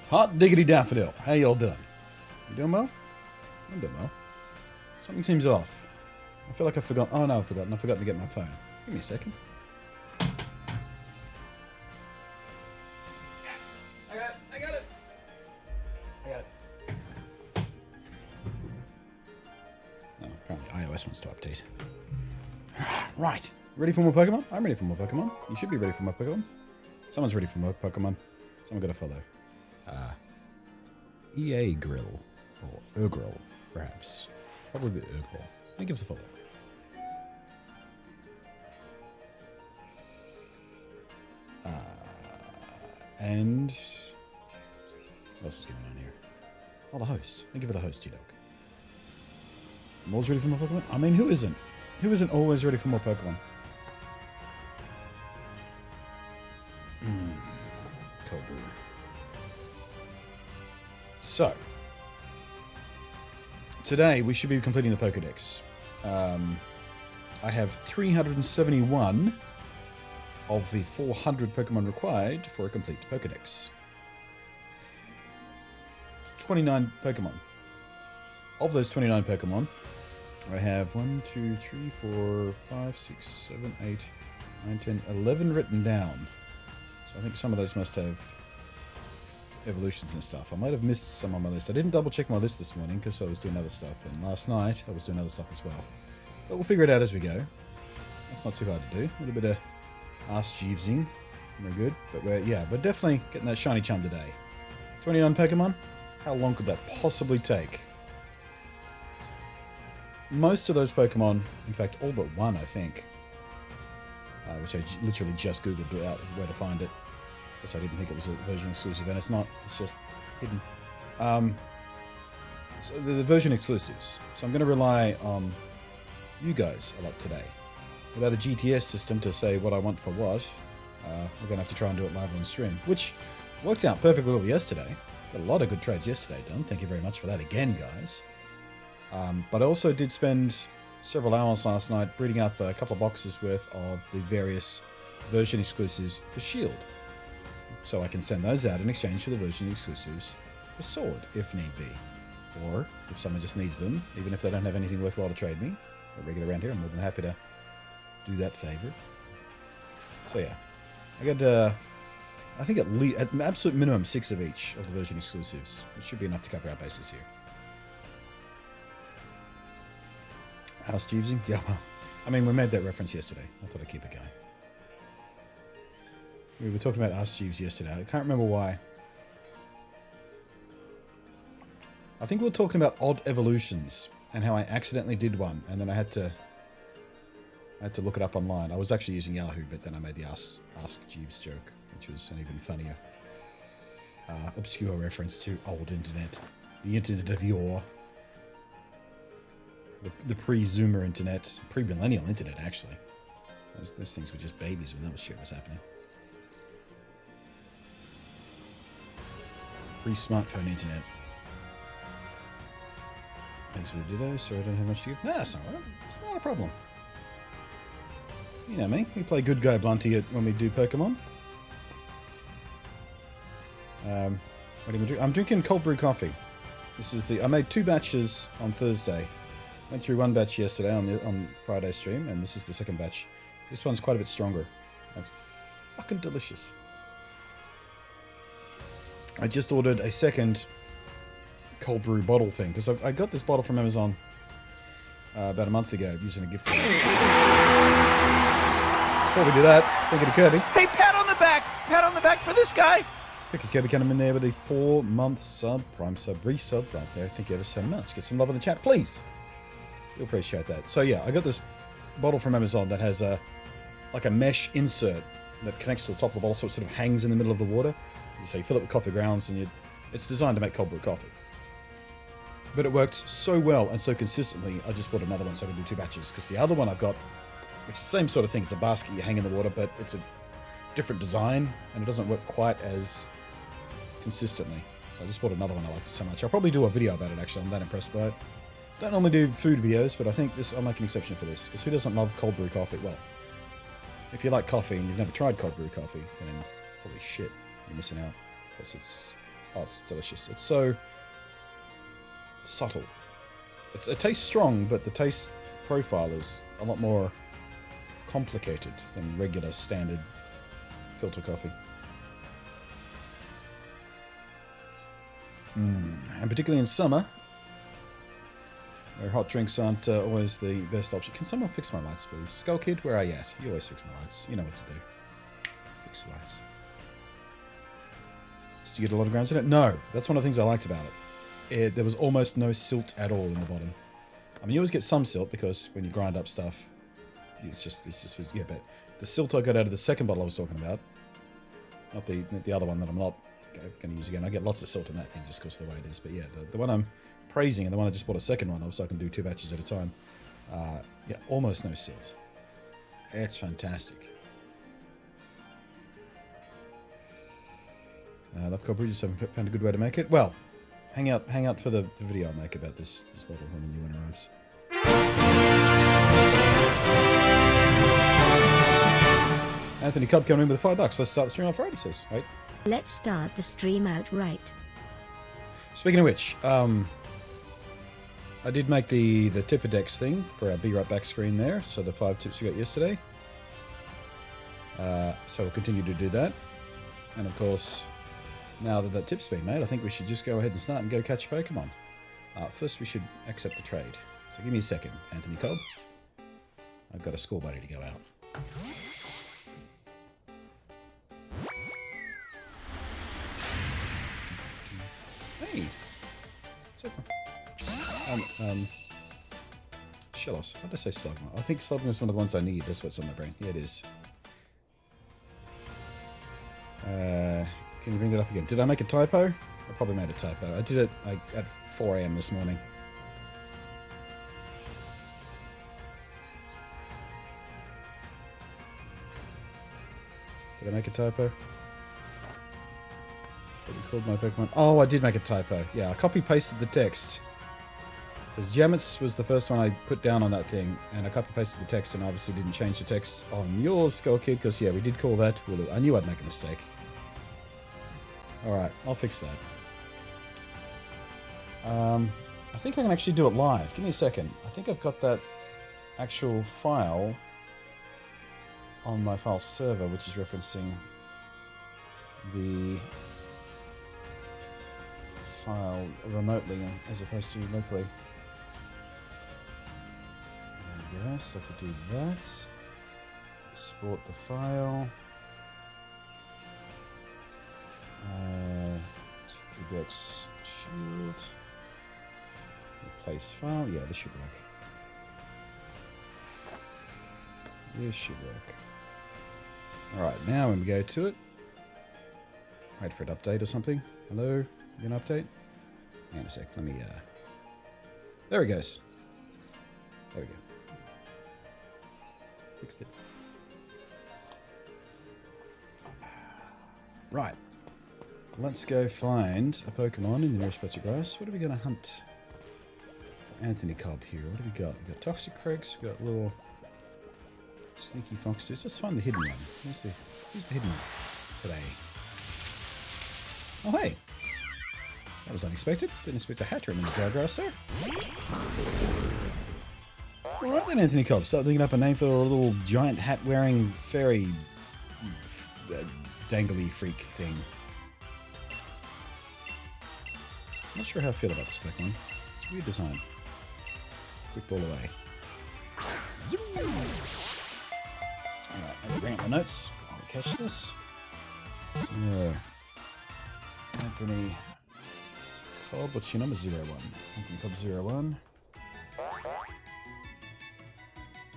Hot diggity daffodil. How y'all doing? You doing well? I'm doing well. Something seems off. I feel like I forgot. Oh no, I've forgotten. I forgot to get my phone. Give me a second. I got it. Oh, apparently iOS wants to update. Right. Ready for more Pokemon? I'm ready for more Pokemon. You should be ready for more Pokemon. Someone's ready for more Pokemon. Someone got to follow. EA Grill. Or Urgrill, perhaps. Probably Urgrill. I give it a follow. And what else is going on here? Oh, the host. I give it a host, T-Dog. I'm always ready for more Pokemon? I mean, who isn't? Who isn't always ready for more Pokemon? Cold brew. So, today we should be completing the Pokedex. I have 371 of the 400 Pokemon required for a complete Pokedex. 29 Pokemon. Of those 29 Pokemon, I have 1, 2, 3, 4, 5, 6, 7, 8, 9, 10, 11 written down. So I think some of those must have evolutions and stuff. I might have missed some on my list. I didn't double check my list this morning because I was doing other stuff, and last night I was doing other stuff as well. But we'll figure it out as we go. That's not too hard to do. A little bit of Ask Jeevesing. Very good. But we're definitely getting that shiny charm today. 29 Pokemon? How long could that possibly take? Most of those Pokemon, in fact all but one I think, which I literally just googled out where to find it, because I didn't think it was a version exclusive, and it's not, it's just hidden. So the version exclusives. So I'm going to rely on you guys a lot today. Without a GTS system to say what I want for what, we're going to have to try and do it live on stream, which worked out perfectly well yesterday. Got a lot of good trades yesterday done. Thank you very much for that again, guys. But I also did spend several hours last night breeding up a couple of boxes worth of the various version exclusives for Shield. So I can send those out in exchange for the version exclusives for Sword, if need be. Or, if someone just needs them, even if they don't have anything worthwhile to trade me, they're regular around here, I'm more than happy to do that favor. So yeah, I got, I think at an absolute minimum 6 of each of the version exclusives. It should be enough to cover our bases here. House Jeevesing? Yeah, well, I mean, we made that reference yesterday. I thought I'd keep it going. We were talking about Ask Jeeves yesterday. I can't remember why. I think we were talking about odd evolutions and how I accidentally did one, and then I had to look it up online. I was actually using Yahoo, but then I made the Ask Jeeves joke, which was an even funnier, obscure reference to old internet. The internet of yore. The pre-Zoomer internet. Pre-millennial internet, actually. Those things were just babies when that was shit was happening. Pre-smartphone internet. Thanks for the ditto. Sorry I don't have much to give. No, that's not right. It's not a problem. You know me. We play good guy Blunty when we do Pokemon. What do we do? I'm drinking cold brew coffee. This is I made 2 batches on Thursday. Went through 1 batch yesterday on Friday stream, and this is the second batch. This one's quite a bit stronger. That's fucking delicious. I just ordered a second cold brew bottle thing, because I got this bottle from Amazon about a month ago using a gift card. Before we do that, thank you to Kirby. Hey, pat on the back! Pat on the back for this guy! Thank you, Kirby, coming in there with a 4-month sub, prime sub, resub right there. Thank you ever so much. Get some love in the chat, please. You'll appreciate that. So yeah, I got this bottle from Amazon that has like a mesh insert that connects to the top of the bottle, so it sort of hangs in the middle of the water. So you fill it with coffee grounds, and it's designed to make cold brew coffee. But it worked so well and so consistently, I just bought another one so I can do 2 batches. Because the other one I've got, which is the same sort of thing, it's a basket you hang in the water, but it's a different design, and it doesn't work quite as consistently. So I just bought another one. I liked it so much. I'll probably do a video about it, actually. I'm that impressed by it. Don't normally do food videos, but I think I'll make an exception for this, because who doesn't love cold brew coffee? Well, if you like coffee and you've never tried cold brew coffee, then holy shit, you're missing out, because it's Oh, it's delicious. It's so subtle. It tastes strong, but the taste profile is a lot more complicated than regular standard filter coffee. And particularly in summer, where hot drinks aren't always the best option. Can someone fix my lights, please? Skull Kid, where are you at? You always fix my lights. You know what to do. Fix the lights. Did you get a lot of grounds in it? No. That's one of the things I liked about it. There was almost no silt at all in the bottom. I mean, you always get some silt because when you grind up stuff, it's just yeah, but the silt I got out of the second bottle I was talking about, not the other one that I'm not going to use again. I get lots of silt in that thing just because of the way it is. But yeah, the one I'm praising and the one I just bought a second one of so I can do 2 batches at a time. Yeah, almost no silt. It's fantastic. Love Cold Brew, just haven't found a good way to make it. Well, hang out for the video I'll make about this bottle when the new one arrives. Anthony Cobb coming in with $5. Let's start the stream off right, he says. Right. Let's start the stream out right. Speaking of which, I did make the POKEDEX thing for our Be Right Back screen there. So the 5 tips we got yesterday. So we'll continue to do that. And of course, now that that tip's been made, I think we should just go ahead and start and go catch a Pokemon. First, we should accept the trade. So give me a second, Anthony Cobb. I've got a school buddy to go out. Hey! What's up? Shellos. What did I say, Slugma? I think Slugma is one of the ones I need. That's what's on my brain. Yeah, it is. Can you bring that up again? Did I make a typo? I probably made a typo. I did it like at 4 AM this morning. Did I make a typo? What you called my Pokemon? Oh, I did make a typo. Yeah, I copy-pasted the text. Because Jamet's was the first one I put down on that thing, and I copy-pasted the text and obviously didn't change the text on yours, Skull Kid, because, yeah, we did call that Wooloo. I knew I'd make a mistake. Alright, I'll fix that. I think I can actually do it live. Give me a second. I think I've got that actual file on my file server, which is referencing the file remotely as opposed to locally. There we go. So if we do that, export the file. POKEDEX shield. Replace file. Yeah, this should work. This should work. Alright, now when we go to it, wait for it to update or something. Hello? You gonna update? Hang on a sec. Let me, there it goes. There we go. Fixed it. Right. Let's go find a Pokemon in the nearest patch of grass. What are we going to hunt? Anthony Cobb here. What have we got? We've got Toxic Craigs. We've got little Sneaky Foxes. Let's find the hidden one. Who's the hidden one today? Oh, hey. That was unexpected. Didn't expect a Hatterim in the dry grass there. Alright then, Anthony Cobb. Start thinking up a name for a little giant hat-wearing fairy dangly freak thing. Not sure how I feel about this Pokemon. It's a weird design. Quick ball away. Zoom. Alright, let me bring up my notes. I'll catch this. So, Anthony Cobb, what's your number? 01. Anthony Cobb 01.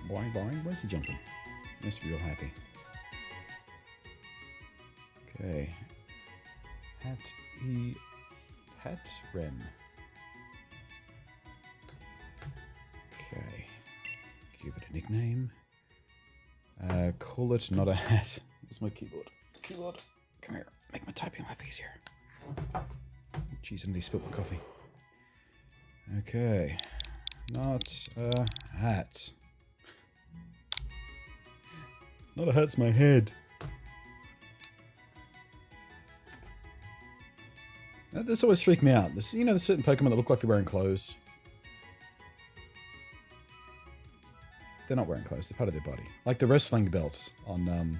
Boing, boing. Where's he jumping? He must be real happy. Okay. Hattrem. Okay. Give it a nickname. Call it not a hat. Where's my keyboard? Keyboard. Come here. Make my typing life easier. Jeez, somebody spilled my coffee. Okay. Not a hat. Not a hat's my head. This always freaked me out. This, you know, there's certain Pokemon that look like they're wearing clothes. They're not wearing clothes. They're part of their body. Like the wrestling belt on, mine's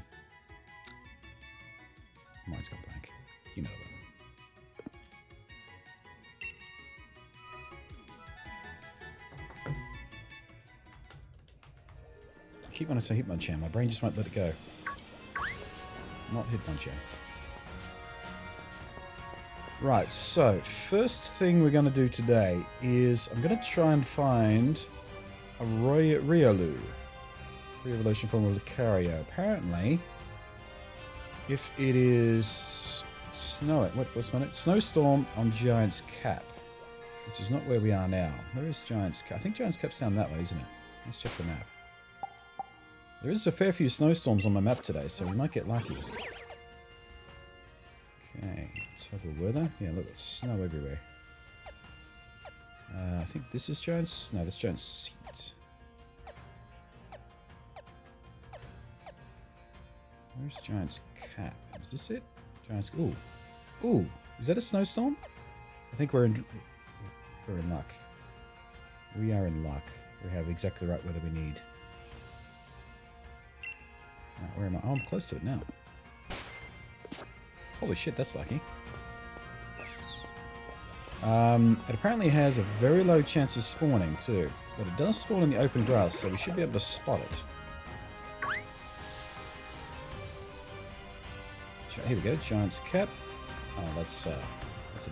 gone blank. You know that. I keep wanting to say Hitmonchan. My brain just won't let it go. Not Hitmonchan. Right, so first thing we're going to do today is I'm going to try and find a Riolu. Re-evolution form of Lucario. Apparently, if it is what's my name? Snowstorm on Giant's Cap, which is not where we are now. Where is Giant's Cap? I think Giant's Cap's down that way, isn't it? Let's check the map. There is a fair few snowstorms on my map today, so we might get lucky. Okay, let's have a weather. Yeah, look, there's snow everywhere. I think this is Giant's... No, that's Giant's Seat. Where's Giant's Cap? Is this it? Giant's... Ooh. Ooh, is that a snowstorm? I think we're in luck. We are in luck. We have exactly the right weather we need. Where am I? Oh, I'm close to it now. Holy shit, that's lucky. It apparently has a very low chance of spawning too, but it does spawn in the open grass, so we should be able to spot it. Here we go, Giant's Cap. Oh, that's a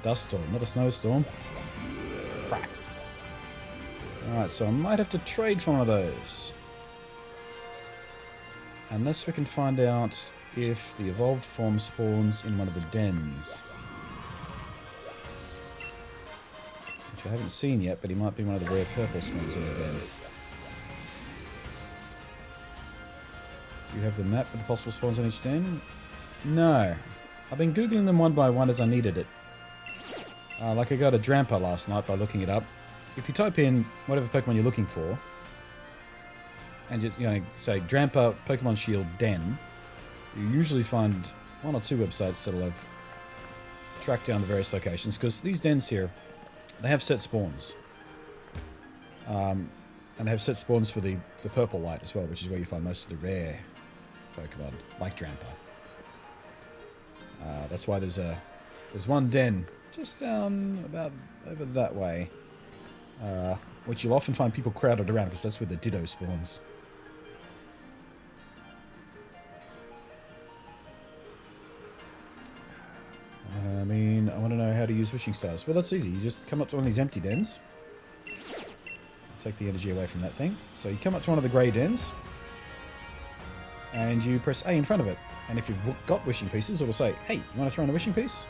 dust storm, not a snowstorm. Alright, so I might have to trade for one of those. Unless we can find out if the evolved form spawns in one of the dens. Which I haven't seen yet, but he might be one of the rare purple spawns in the den. Do you have the map with the possible spawns on each den? No. I've been googling them one by one as I needed it. Like I got a Drampa last night by looking it up. If you type in whatever Pokemon you're looking for, and just, you know, say Drampa Pokemon Shield Den, you usually find one or two websites that'll have tracked down the various locations, because these dens here, they have set spawns. And they have set spawns for the purple light as well, which is where you find most of the rare Pokemon, like Drampa. That's why there's one den just down about over that way, which you'll often find people crowded around, because that's where the Ditto spawns. I mean, I want to know how to use wishing stars. Well, that's easy. You just come up to one of these empty dens. Take the energy away from that thing. So you come up to one of the grey dens, and you press A in front of it. And if you've got wishing pieces, it'll say, hey, you want to throw in a wishing piece?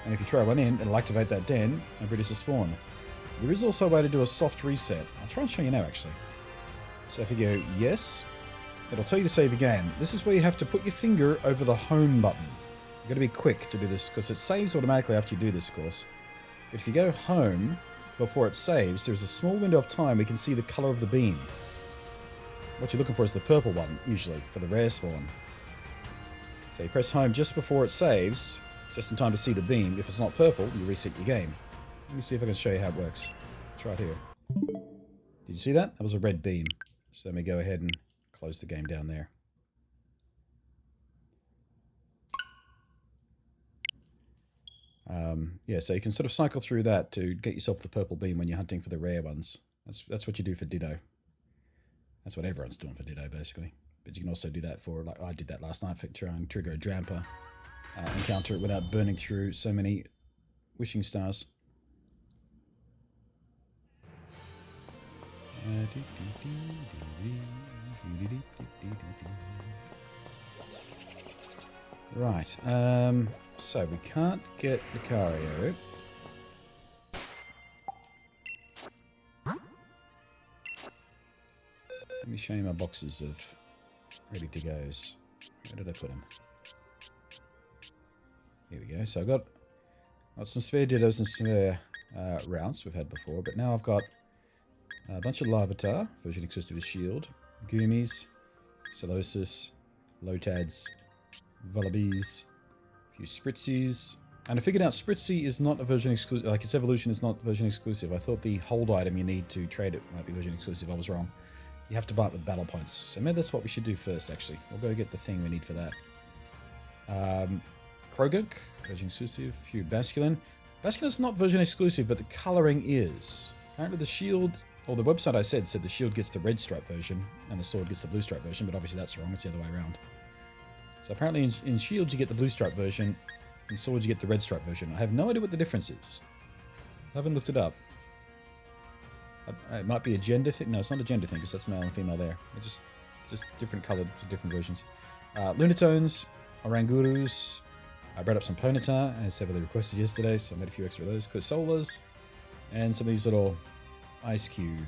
And if you throw one in, it'll activate that den and produce a spawn. There is also a way to do a soft reset. I'll try and show you now, actually. So if you go, yes, it'll tell you to save your game. This is where you have to put your finger over the home button. You've got to be quick to do this, because it saves automatically after you do this, of course. But if you go home before it saves, there's a small window of time we can see the colour of the beam. What you're looking for is the purple one, usually, for the rare spawn. So you press home just before it saves, just in time to see the beam. If it's not purple, you reset your game. Let me see if I can show you how it works. Try it here. Did you see that? That was a red beam. So let me go ahead and close the game down there. Yeah, so you can sort of cycle through that to get yourself the purple beam when you're hunting for the rare ones. That's what you do for Ditto. That's what everyone's doing for Ditto, basically. But you can also do that for, like I did that last night, for trying to trigger a Drampa. Encounter it without burning through so many wishing stars. Right, so we can't get Lucario. Let me show you my boxes of ready to goes. Where did I put them? Here we go. So I've got some spare Dittos and spare routes we've had before, but now I've got a bunch of Larvitar, version existed with Shield, Goomies, Solosis, Lotads, Volibes, a few Spritzies, And I figured out Spritzy is not a version exclusive, like its evolution is not version exclusive. I thought the hold item you need to trade it might be version exclusive. I was wrong. You have to buy it with battle points. So maybe that's what we should do first, actually. We'll go get the thing we need for that. Krogunk, version exclusive. Few Basculin. Basculin's not version exclusive, but the coloring is. Apparently the shield, or the website I said the shield gets the red stripe version, and the sword gets the blue stripe version, but obviously that's wrong. It's the other way around. So apparently in shields you get the blue stripe version, in swords you get the red stripe version. I have no idea what the difference is. I haven't looked it up. It might be a gender thing. No, it's not a gender thing, because that's male and female there. They're just different coloured for different versions. Lunatones, Orangurus. I brought up some Ponyta, as heavily requested yesterday, so I made a few extra of those. Quassolas, and some of these little Ice Cube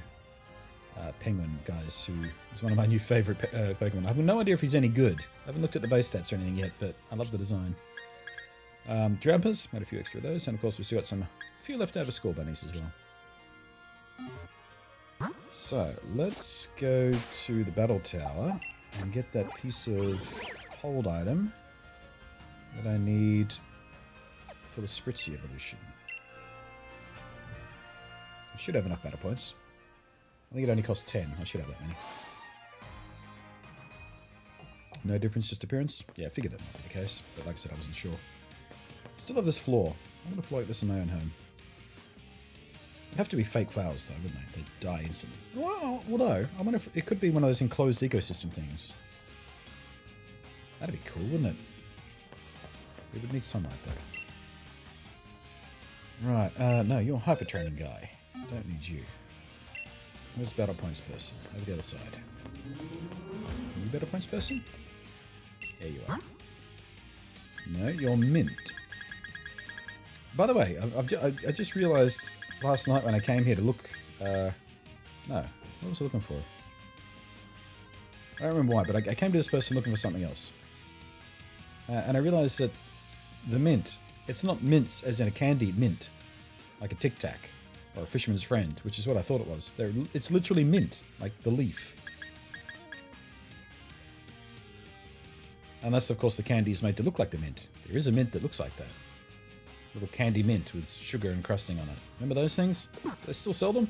penguin guys, who is one of my new favourite Pokemon. I have no idea if he's any good. I haven't looked at the base stats or anything yet, but I love the design. Drampas, made a few extra of those, and of course we've still got a few leftover Score Bunnies as well. So, let's go to the Battle Tower and get that piece of hold item that I need for the Spritzy evolution. I should have enough battle points. I think it only costs 10. I should have that many. No difference, just appearance? Yeah, I figured that might be the case, but like I said, I wasn't sure. Still have this floor. I'm going to floor like this in my own home. It'd have to be fake flowers, though, wouldn't they? They die instantly. Well, although, I wonder if it could be one of those enclosed ecosystem things. That'd be cool, wouldn't it? We would need sunlight, though. Right, no, you're a hyper training guy. Don't need you. Where's the battle points person? Over the other side. Are you battle points person? There you are. No, you're mint. By the way, I just realised last night when I came here to look... no, what was I looking for? I don't remember why, but I came to this person looking for something else. And I realised that the mint, it's not mints as in a candied mint, like a Tic Tac or a Fisherman's Friend, which is what I thought it was. It's literally mint, like the leaf. Unless, of course, the candy is made to look like the mint. There is a mint that looks like that. Little candy mint with sugar encrusting on it. Remember those things? They still sell them?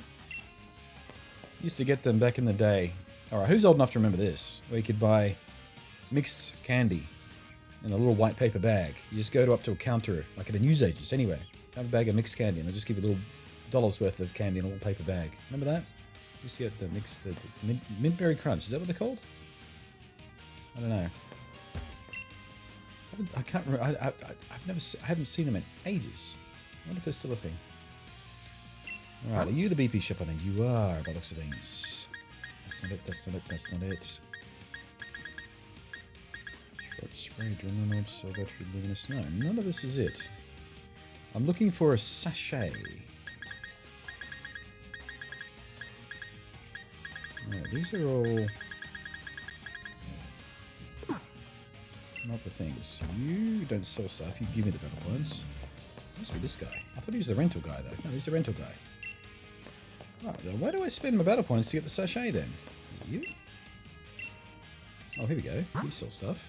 Used to get them back in the day. Alright, who's old enough to remember this? Where you could buy mixed candy in a little white paper bag. You just go up to a counter, like at a newsagent's anyway. Have a bag of mixed candy and they'll just give you a little $1 worth of candy in a little paper bag. Remember that? Used to get the mixed, the mint berry crunch. Is that what they're called? I don't know. I can't remember. I haven't seen them in ages. I wonder if they're still a thing. Alright, are you the BP ship on it? You are, by the looks of things. That's not it, that's not it, that's not it. Short spray, adrenaline, cell battery, luminous. No, none of this is it. I'm looking for a sachet. No, these are all... not the things. You don't sell stuff, you give me the battle points. Must be this guy. I thought he was the rental guy, though. No, he's the rental guy. Right, then why do I spend my battle points to get the sachet, then? Is it you? Oh, here we go. You sell stuff.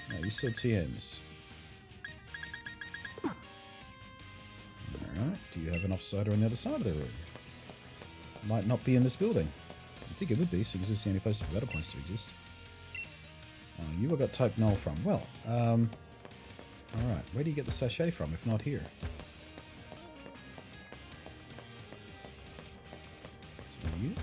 No, you sell TMs. Alright, do you have an offsider on the other side of the room? Might not be in this building. I think it would be, so this is the only place for battle points to exist. You got type null from. Well, alright, where do you get the sachet from, if not here? So you?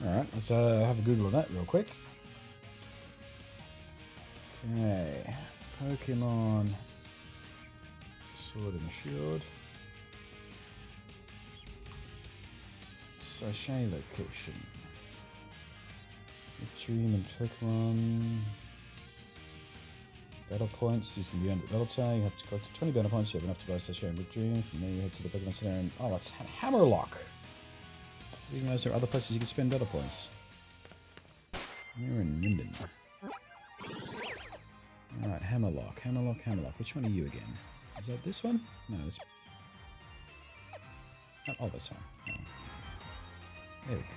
Alright, let's have a Google of that real quick. Okay, Pokemon Sword and Shield. Sachet location. Dream and Pokemon. Battle points. These can be earned at the Battle Tower. You have to collect 20 battle points. You have enough to buy a Sachet and Whip Dream. From there you head to the Pokemon Center and... oh, it's Hammerlock. I didn't realize there are other places you can spend battle points. You're in Minden. Alright, Hammerlock. Hammerlock, Hammerlock. Which one are you again? Is that this one? No, it's... oh, that's one. Oh. There we go.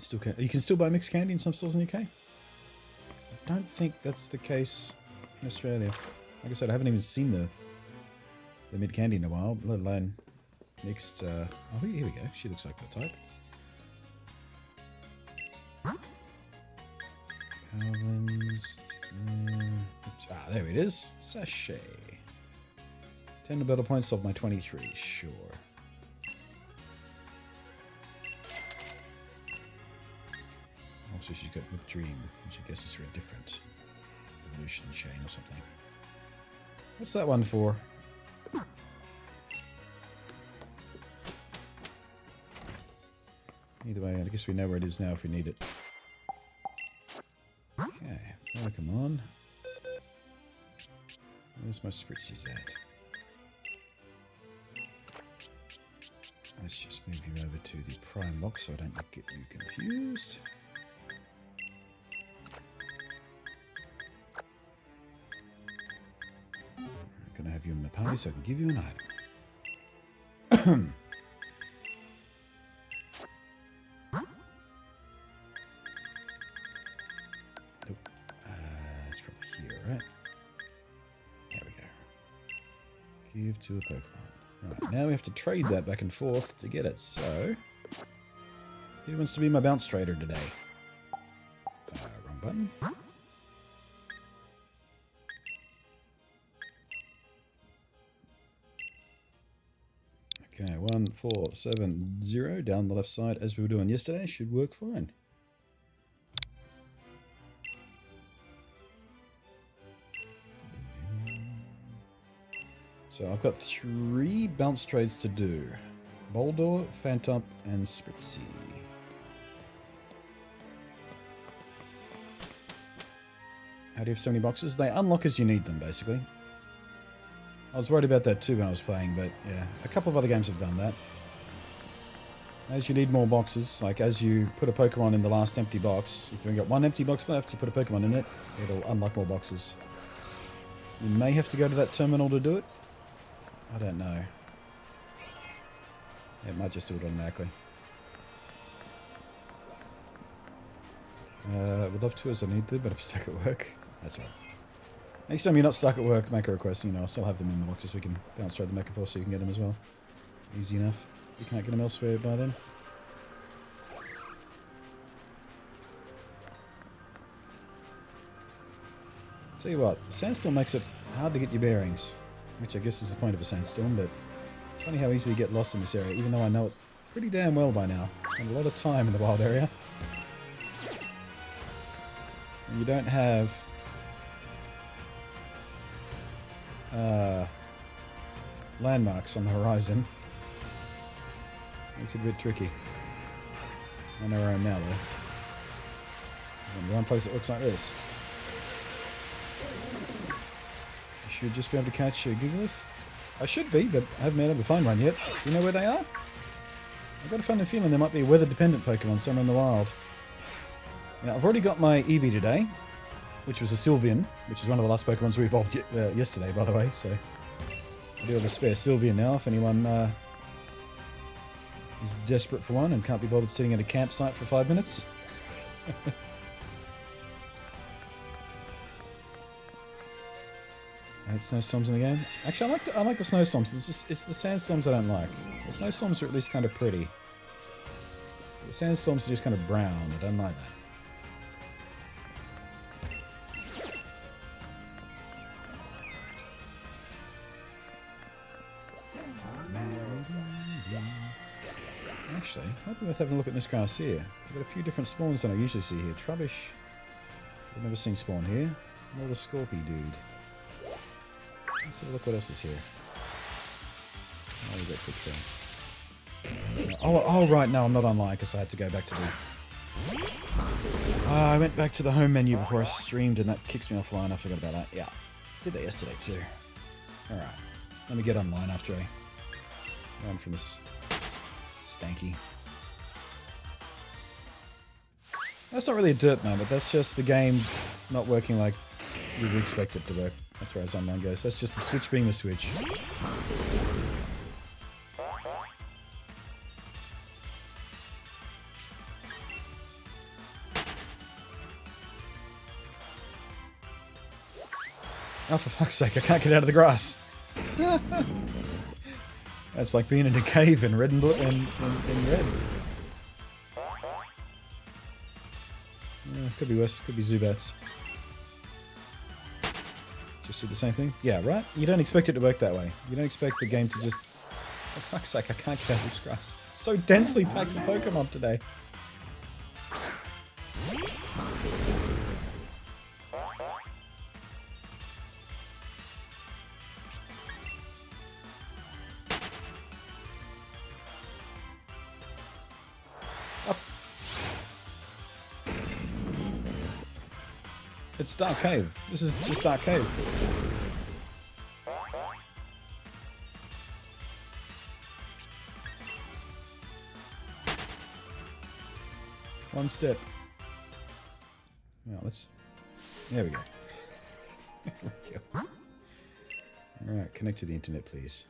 Still can. You can still buy mixed candy in some stores in the UK. I don't think that's the case in Australia. Like I said, I haven't even seen the mid candy in a while, let alone mixed. Oh, here we go. She looks like the type. Balanced. There it is. Sachet. 10 battle points of my 23. Sure. Also, she's got Whip Dream, which I guess is for a different evolution chain or something. What's that one for? Either way, I guess we know where it is now if we need it. Okay, well, come on. Where's my spritzies at? Let's just move you over to the prime lock so I don't get you confused. I'm gonna have you in the party so I can give you an item. It's probably here, right? There we go. Give to a Pokemon. Right, now we have to trade that back and forth to get it, so... Who wants to be my bounce trader today? Wrong button. Okay, 1470 down the left side as we were doing yesterday. Should work fine. So I've got 3 bounce trades to do. Boldor, Phantom, and Spritzy. How do you have so many boxes? They unlock as you need them, basically. I was worried about that too when I was playing, but yeah, a couple of other games have done that. As you need more boxes, like as you put a Pokemon in the last empty box, if you've got 1 empty box left, you put a Pokemon in it, it'll unlock more boxes. You may have to go to that terminal to do it. I don't know. It might just do it automatically. Would love to as I need to, but I'm stuck at work. That's right. Next time you're not stuck at work, make a request. You know, I'll still have them in the boxes. We can bounce trade them back and forth so you can get them as well. Easy enough. You can't get them elsewhere by then. Tell you what, the sandstorm makes it hard to get your bearings, which I guess is the point of a sandstorm, but it's funny how easily you get lost in this area, even though I know it pretty damn well by now. I spent a lot of time in the wild area. And you don't have landmarks on the horizon. Makes it a bit tricky. I know where I am now, though. There's only one place that looks like this. I should just be able to catch a Gigalith. I should be, but I haven't been able to find one yet. Do you know where they are? I've got a funny feeling there might be a weather-dependent Pokemon somewhere in the wild. Now, I've already got my Eevee today, which was a Sylveon, which is one of the last Pokemons we evolved yesterday, by the way, so I do have a spare Sylveon now if anyone is desperate for one and can't be bothered sitting at a campsite for 5 minutes. I hate snowstorms in the game. Actually, I like the snowstorms. It's the sandstorms I don't like. The snowstorms are at least kind of pretty. The sandstorms are just kind of brown. I don't like that. Actually, might be worth having a look at this grass here. I've got a few different spawns than I usually see here. Trubbish. I've never seen spawn here. Another Scorpy dude. Let's have a look what else is here. Oh, we got quick thing. Oh, right, no, I'm not online because I had to go back to the... I went back to the home menu before I streamed and that kicks me offline. I forgot about that. Yeah, did that yesterday too. Alright, let me get online after I run from this stanky. That's not really a derp moment, that's just the game not working like you would expect it to work, as far as online goes. That's just the Switch being the Switch. Oh, for fuck's sake, I can't get out of the grass. That's like being in a cave in red and blue and red. Could be worse. Could be Zubats. Just do the same thing? Yeah, right? You don't expect it to work that way. You don't expect the game to just... For fuck's sake, I can't get out of this grass. It's so densely packed with Pokemon today. It's Dark Cave. This is just Dark Cave. One step. Now let's... There we go. There we go. Alright, connect to the internet, please.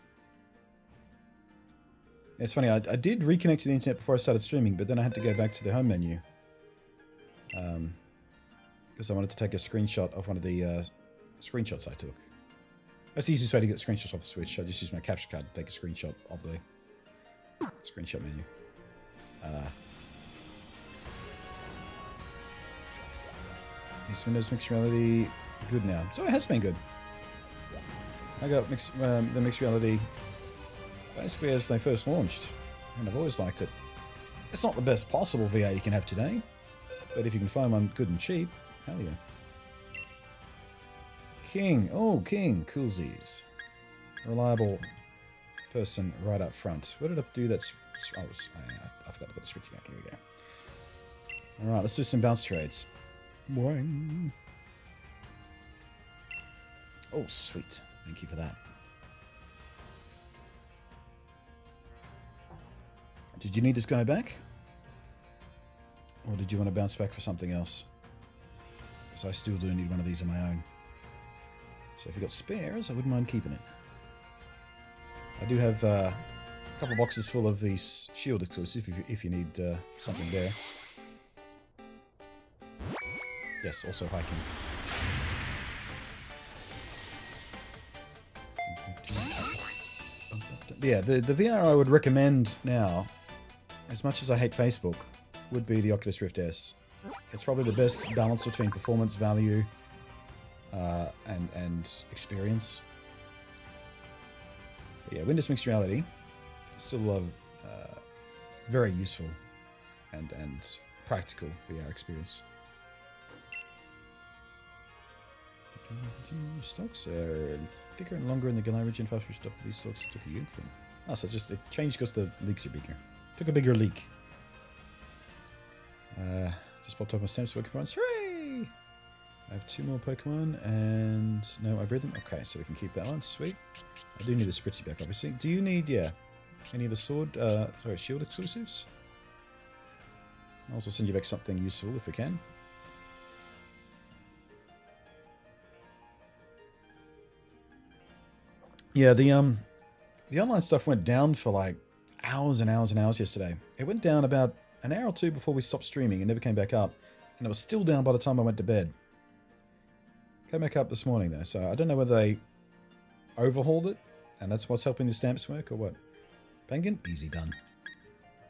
It's funny, I did reconnect to the internet before I started streaming, but then I had to go back to the home menu. Because I wanted to take a screenshot of one of the screenshots I took. That's the easiest way to get screenshots off the Switch. I just use my capture card to take a screenshot of the screenshot menu. Is Windows Mixed Reality good now? So it has been good. I got the Mixed Reality basically as they first launched, and I've always liked it. It's not the best possible VR you can have today, but if you can find one good and cheap, hell yeah. King. Oh, King. Coolsies. Reliable person right up front. What did I do? That's... Oh, I forgot to put the switch back. Here we go. Alright, let's do some bounce trades. Boing. Oh, sweet. Thank you for that. Did you need this guy back? Or did you want to bounce back for something else? Because I still do need one of these of my own. So if you've got spares, I wouldn't mind keeping it. I do have a couple boxes full of these Shield exclusive if you need something there. Yes, also hiking. Yeah, the VR I would recommend now, as much as I hate Facebook, would be the Oculus Rift S. It's probably the best balance between performance, value, and experience. But yeah, Windows Mixed Reality still very useful and practical VR experience. Stalks are thicker and longer in the Galar region. Faster stop to these stalks took a year from. Ah, so just it changed because the leaks are bigger. Took a bigger leak. Just popped up my stamps working for once. Hooray! I have 2 more Pokemon and no, I bred them. Okay, so we can keep that one. Sweet. I do need the Spritzy back, obviously. Do you need, any of the Shield exclusives? I'll also send you back something useful if we can. Yeah, the online stuff went down for like hours and hours and hours yesterday. It went down about an hour or two before we stopped streaming and never came back up. And it was still down by the time I went to bed. Came back up this morning though, so I don't know whether they overhauled it and that's what's helping the stamps work or what. Bangan, easy done.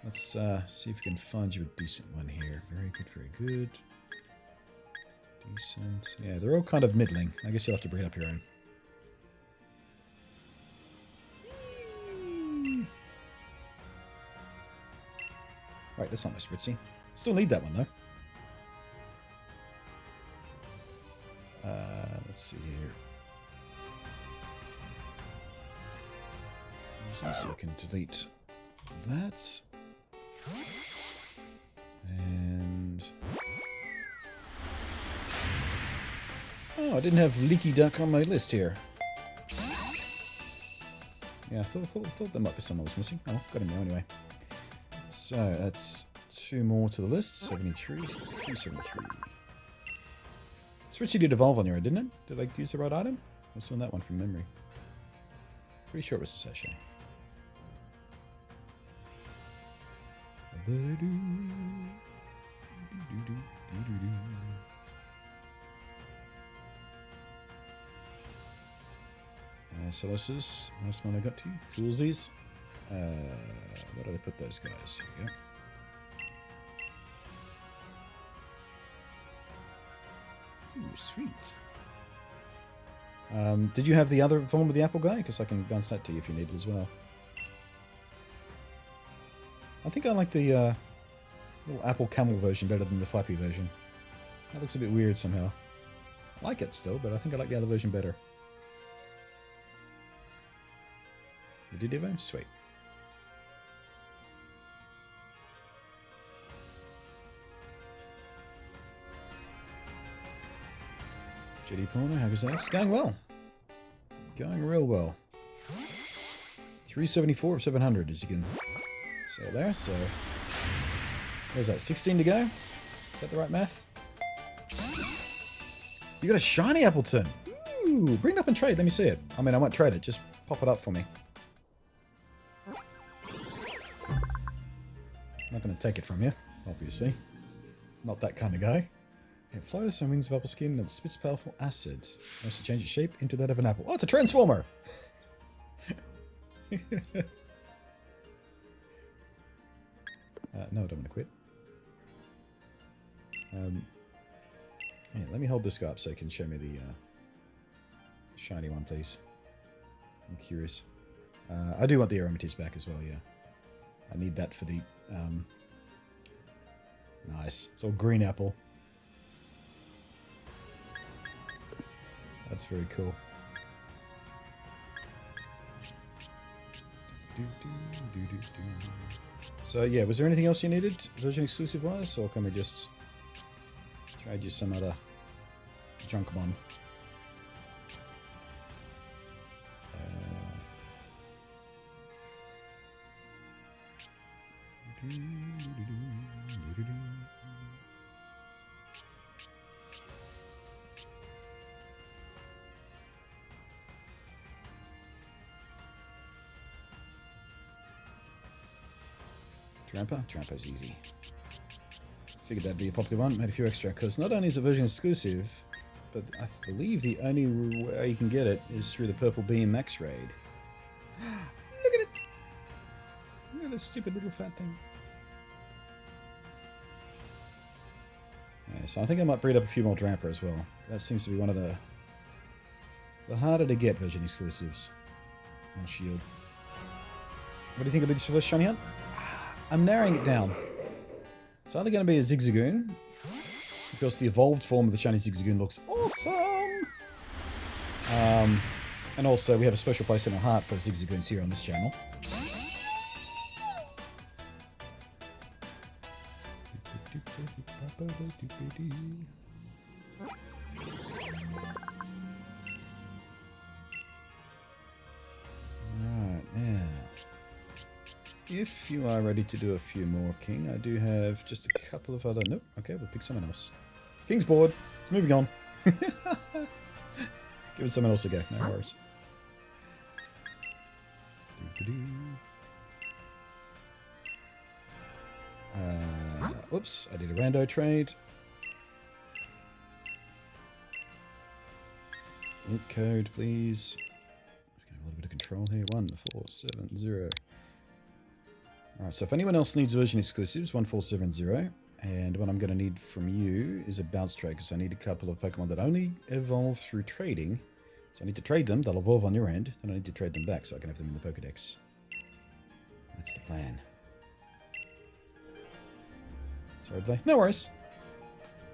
Let's see if we can find you a decent one here. Very good, very good. Decent. Yeah, they're all kind of middling. I guess you'll have to breed up your own. Right, that's not my Spritzy. Still need that one though. Let's see here. So we can delete that. And... oh, I didn't have Leaky Duck on my list here. Yeah, I thought there might be someone I was missing. Oh, got him now anyway. So, that's 2 more to the list. 73. 373. Switchy did evolve on your end, didn't it? Did I use the right item? I was doing that one from memory. Pretty sure it was the session. So this is last one I got to. Coolsies. Where did I put those guys? Here we go. Ooh, sweet. Did you have the other form of the apple guy? Because I can bounce that to you if you need it as well. I think I like the little apple camel version better than the flappy version. That looks a bit weird somehow. I like it still, but I think I like the other version better. You did, Evo? Sweet. JD Porno, how goes that? It's going well. Going real well. 374 of 700, as you can see there. So, what is that? 16 to go? Is that the right math? You got a shiny Appleton. Ooh, bring it up and trade. Let me see it. I mean, I won't trade it. Just pop it up for me. I'm not going to take it from you, obviously. Not that kind of guy. It flows some wings of apple skin and spits powerful acid. Wants to change its shape into that of an apple. Oh, it's a transformer! No, I don't want to quit. Yeah, let me hold this guy up so you can show me the shiny one, please. I'm curious. I do want the Aromatisse back as well, yeah. I need that for the... nice. It's all green apple. That's very cool. So yeah, was there anything else you needed version exclusive wise, or can we just trade you some other junk one? Tramper's easy. Figured that'd be a popular one. Made a few extra, because not only is it version exclusive, but I believe the only way you can get it is through the Purple Beam Max Raid. Look at it! Look at this stupid little fat thing. Yeah, so I think I might breed up a few more Dramper as well. That seems to be one of the harder to get version exclusives on Shield. What do you think will be the first shiny hunt? I'm narrowing it down. It's either going to be a Zigzagoon, because the evolved form of the shiny Zigzagoon looks awesome. And also, we have a special place in our heart for Zigzagoons here on this channel. Alright, now. If you are ready to do a few more, King, I do have just a couple of other... Nope, okay, we'll pick someone else. King's bored. It's moving on. Give it someone else to go. No worries. Oops, I did a rando trade. Link code, please. Just gonna have a little bit of control here. 1470. Alright, so if anyone else needs version exclusives, 1470. And what I'm going to need from you is a bounce trade, because I need a couple of Pokemon that only evolve through trading. So I need to trade them. They'll evolve on your end. Then I need to trade them back so I can have them in the Pokedex. That's the plan. Sorry, delay. No worries.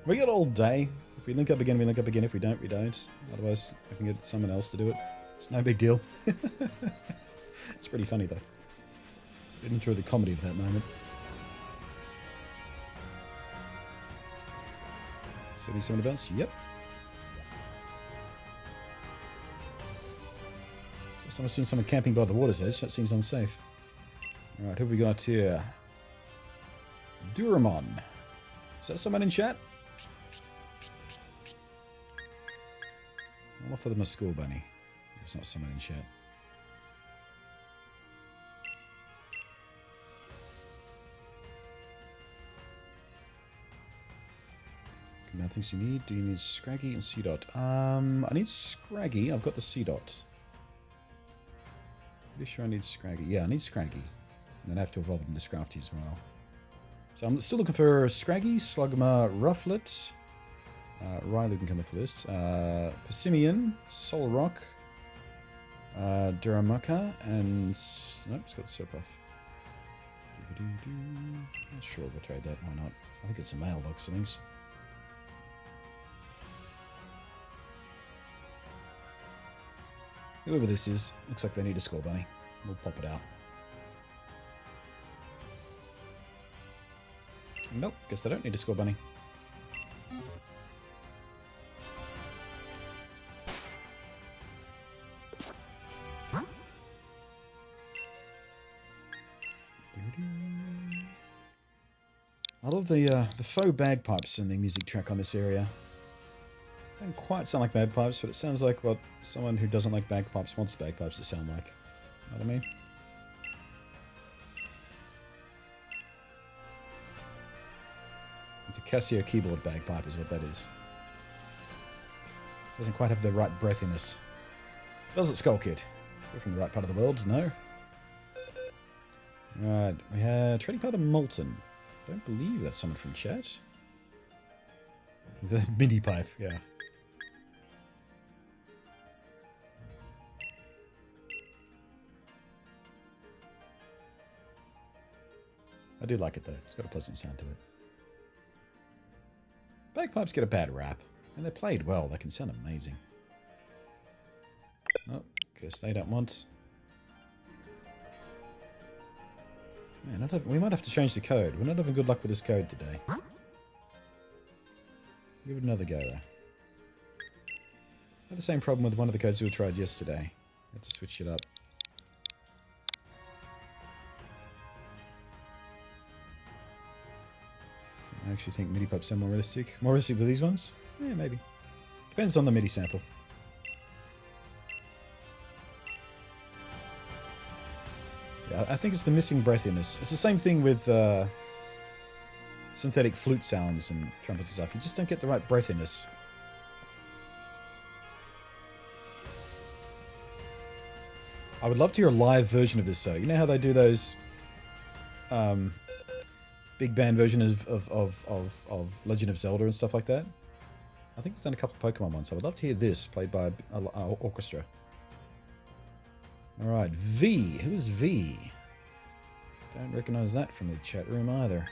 We got all day. If we link up again, we link up again. If we don't, we don't. Otherwise, I can get someone else to do it. It's no big deal. It's pretty funny, though. Did enjoy the comedy of that moment. 77 to bounce? Yep. Just time I've seen someone camping by the water's edge. That seems unsafe. Alright, who have we got here? Duramon. Is that someone in chat? I'll offer them a school bunny. There's not someone in chat. Now things you need. Do you need Scraggy and C-Dot? I need Scraggy. I've got the C-Dot. Pretty sure I need Scraggy. Yeah, I need Scraggy. And then I have to evolve into Scrafty as well. So I'm still looking for Scraggy, Slugma, Rufflet. Riley can come up for this. Persimmon, Solrock, Duramaka, and... Nope, it's got Surpuff. Sure, we'll trade that. Why not? I think it's a male, looks of things. Whoever this is, looks like they need a Skull Bunny. We'll pop it out. Nope, guess they don't need a Skull Bunny. I love the faux bagpipes in the music track on this area. Don't quite sound like bagpipes, but it sounds like what someone who doesn't like bagpipes wants bagpipes to sound like. You know what I mean? It's a Casio keyboard bagpipe is what that is. Doesn't quite have the right breathiness. Does it, Skull Kid? We're from the right part of the world, no? Right, we had trading part of Molten. Don't believe that's someone from chat. The mini pipe, yeah. I do like it though. It's got a pleasant sound to it. Bagpipes get a bad rap. And they're played well. They can sound amazing. Oh, guess they don't want... Man, we might have to change the code. We're not having good luck with this code today. Give it another go though. I had the same problem with one of the codes we tried yesterday. I had to switch it up. I actually think MIDI pipes sound more realistic. More realistic than these ones? Yeah, maybe. Depends on the MIDI sample. Yeah, I think it's the missing breathiness. It's the same thing with synthetic flute sounds and trumpets and stuff. You just don't get the right breathiness. I would love to hear a live version of this though. You know how they do those big band version of Legend of Zelda and stuff like that? I think they've done a couple of Pokemon ones. I would love to hear this played by an orchestra. Alright, V. Who is V? Don't recognize that from the chat room either.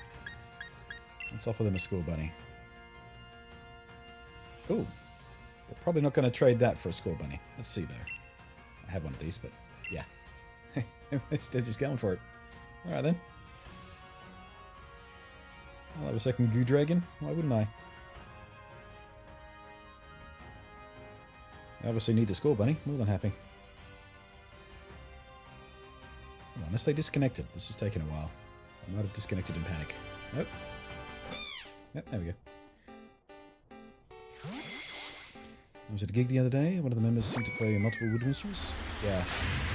Let's offer them a Skull Bunny. Oh, they're probably not going to trade that for a Skull Bunny. Let's see though. I have one of these, but yeah. They're just going for it. Alright then. I'll have a second Goo Dragon. Why wouldn't I? I obviously need the Skull Bunny. More than happy. Well, unless they disconnected. This is taking a while. I might have disconnected in panic. Nope. Yep, there we go. I was at a gig the other day. One of the members seemed to play multiple woodwinsters. Yeah.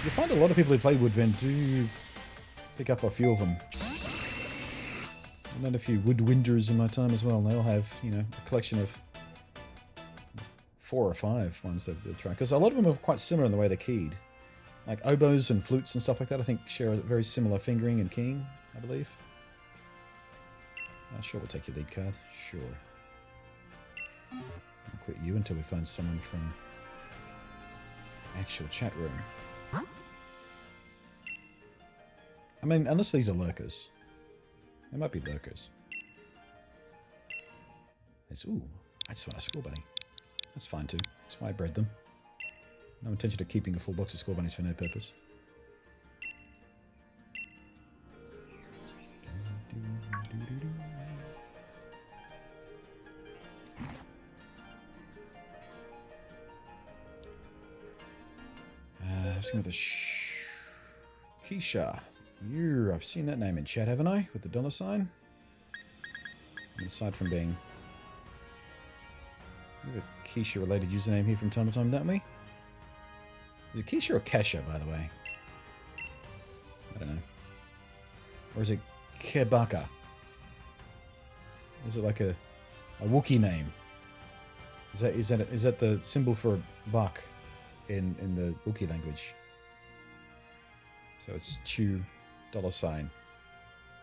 You find a lot of people who play woodwind do pick up a few of them. I've known a few woodwinders in my time as well. And they all have, you know, a collection of 4 or 5 ones that they'll try. Because a lot of them are quite similar in the way they're keyed. Like oboes and flutes and stuff like that, I think share a very similar fingering and keying, I believe. Sure, we'll take your lead card. Sure. I'll quit you until we find someone from actual chat room. I mean, unless these are lurkers. They might be lurkers. It's, ooh, I just want a Skull Bunny. That's fine too. That's why I bred them. No intention of keeping a full box of Skull Bunnies for no purpose. Asking with a Keisha. I've seen that name in chat, haven't I? With the $sign. And aside from being... We have a Keisha related username here from time to time, don't we? Is it Keisha or Kesha, by the way? I don't know. Or is it Kebaka? Is it like a Wookiee name? Is that the symbol for buck in the Wookiee language? So it's Chew $sign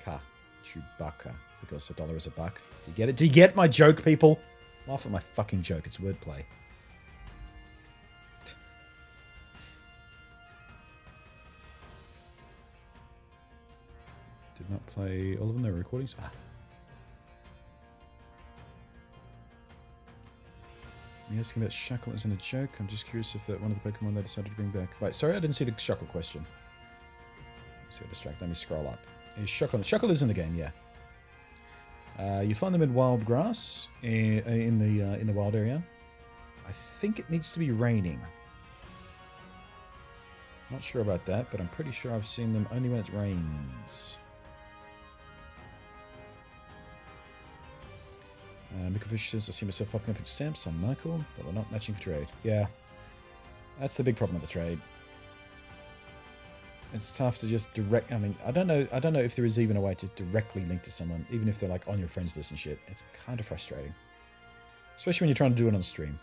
Ka Chewbacca because the dollar is a buck. Do you get it? Do you get my joke, people? Laugh at my fucking joke. It's wordplay. Did not play all of them. They were recordings. Ah. Me asking about Shuckle isn't a joke. I'm just curious if that one of the Pokemon they decided to bring back. Wait, sorry, I didn't see the Shuckle question. Let's get distracted. Let me scroll up. Is Shuckle? Shuckle is in the game, yeah. You find them in wild grass in the wild area. I think it needs to be raining. Not sure about that, but I'm pretty sure I've seen them only when it rains. Microfish says, I see myself popping up in stamps on Michael, but we're not matching for trade. Yeah, that's the big problem with the trade. It's tough to just direct. I mean, I don't know if there is even a way to directly link to someone, even if they're like on your friends list and shit. It's kind of frustrating, especially when you're trying to do it on stream.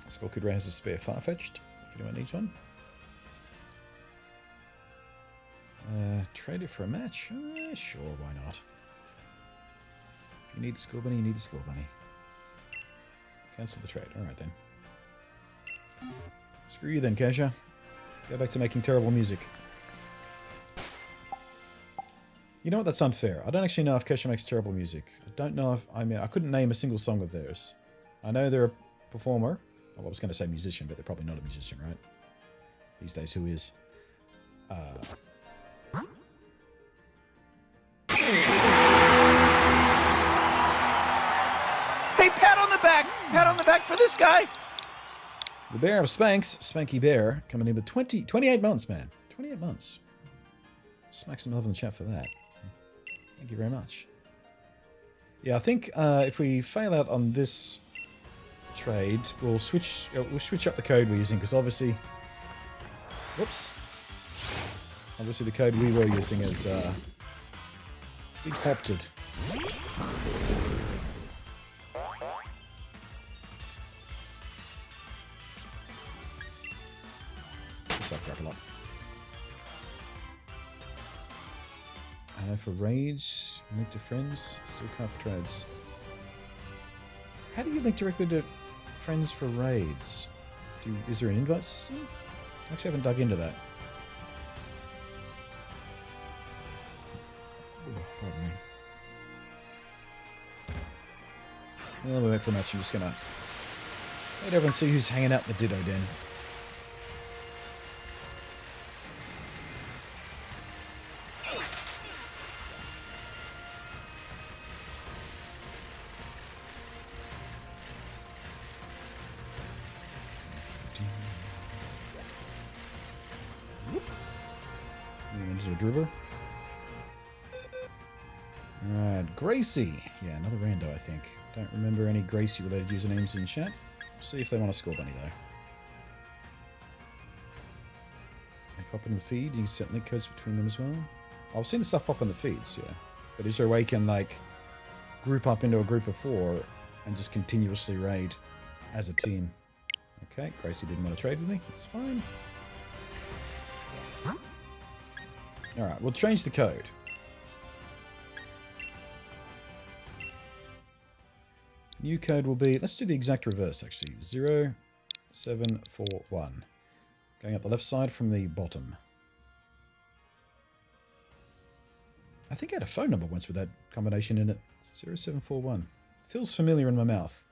Skullkid has a spare Farfetch'd if anyone needs one. Trade it for a match? Sure, why not? If you need the Skull Bunny, you need the Skull Bunny. Cancel the trade. Alright then. Screw you then, Kesha. Go back to making terrible music. You know what? That's unfair. I don't actually know if Kesha makes terrible music. I don't know if... I mean, I couldn't name a single song of theirs. I know they're a performer. Well, I was going to say musician, but they're probably not a musician, right? These days, who is? Hey, pat on the back! Pat on the back for this guy! The Bear of Spanks, Spanky Bear, coming in with 28 months, man. 28 months. Smack some love in the chat for that. Thank you very much. Yeah, I think if we fail out on this trade, we'll switch up the code we're using, because obviously... Whoops. Obviously the code we were using is big opted. What's up, Grapple? I know for raids, link to friends, still can't for trades. How do you link directly to friends for raids? Is there an invite system? I actually haven't dug into that. Oh, pardon me. Well, we went for a match. I'm just gonna let everyone see who's hanging out in the Ditto Den. Dribber. Alright, Gracie. Yeah, another rando, I think. Don't remember any Gracie-related usernames in chat. See if they want a Skull Bunny, though. They pop in the feed. You set link codes between them as well. I've seen the stuff pop in the feeds, yeah. But is there a way you can, like, group up into a group of 4 and just continuously raid as a team? Okay, Gracie didn't want to trade with me. That's fine. Alright, we'll change the code. New code will be, let's do the exact reverse actually. 0741. Going up the left side from the bottom. I think I had a phone number once with that combination in it. 0741. Feels familiar in my mouth.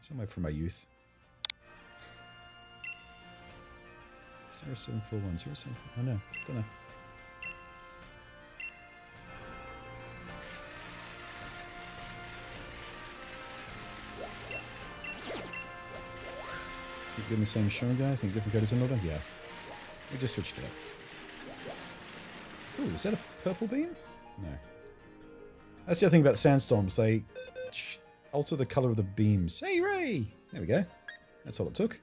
Somewhere from my youth. 0741, 0741. I know, don't know. Keep getting the same Sean guy. I think different code is in order. Yeah, we just switched it up. Ooh, is that a purple beam? No. That's the other thing about sandstorms. They alter the color of the beams. Hey, Ray! There we go. That's all it took.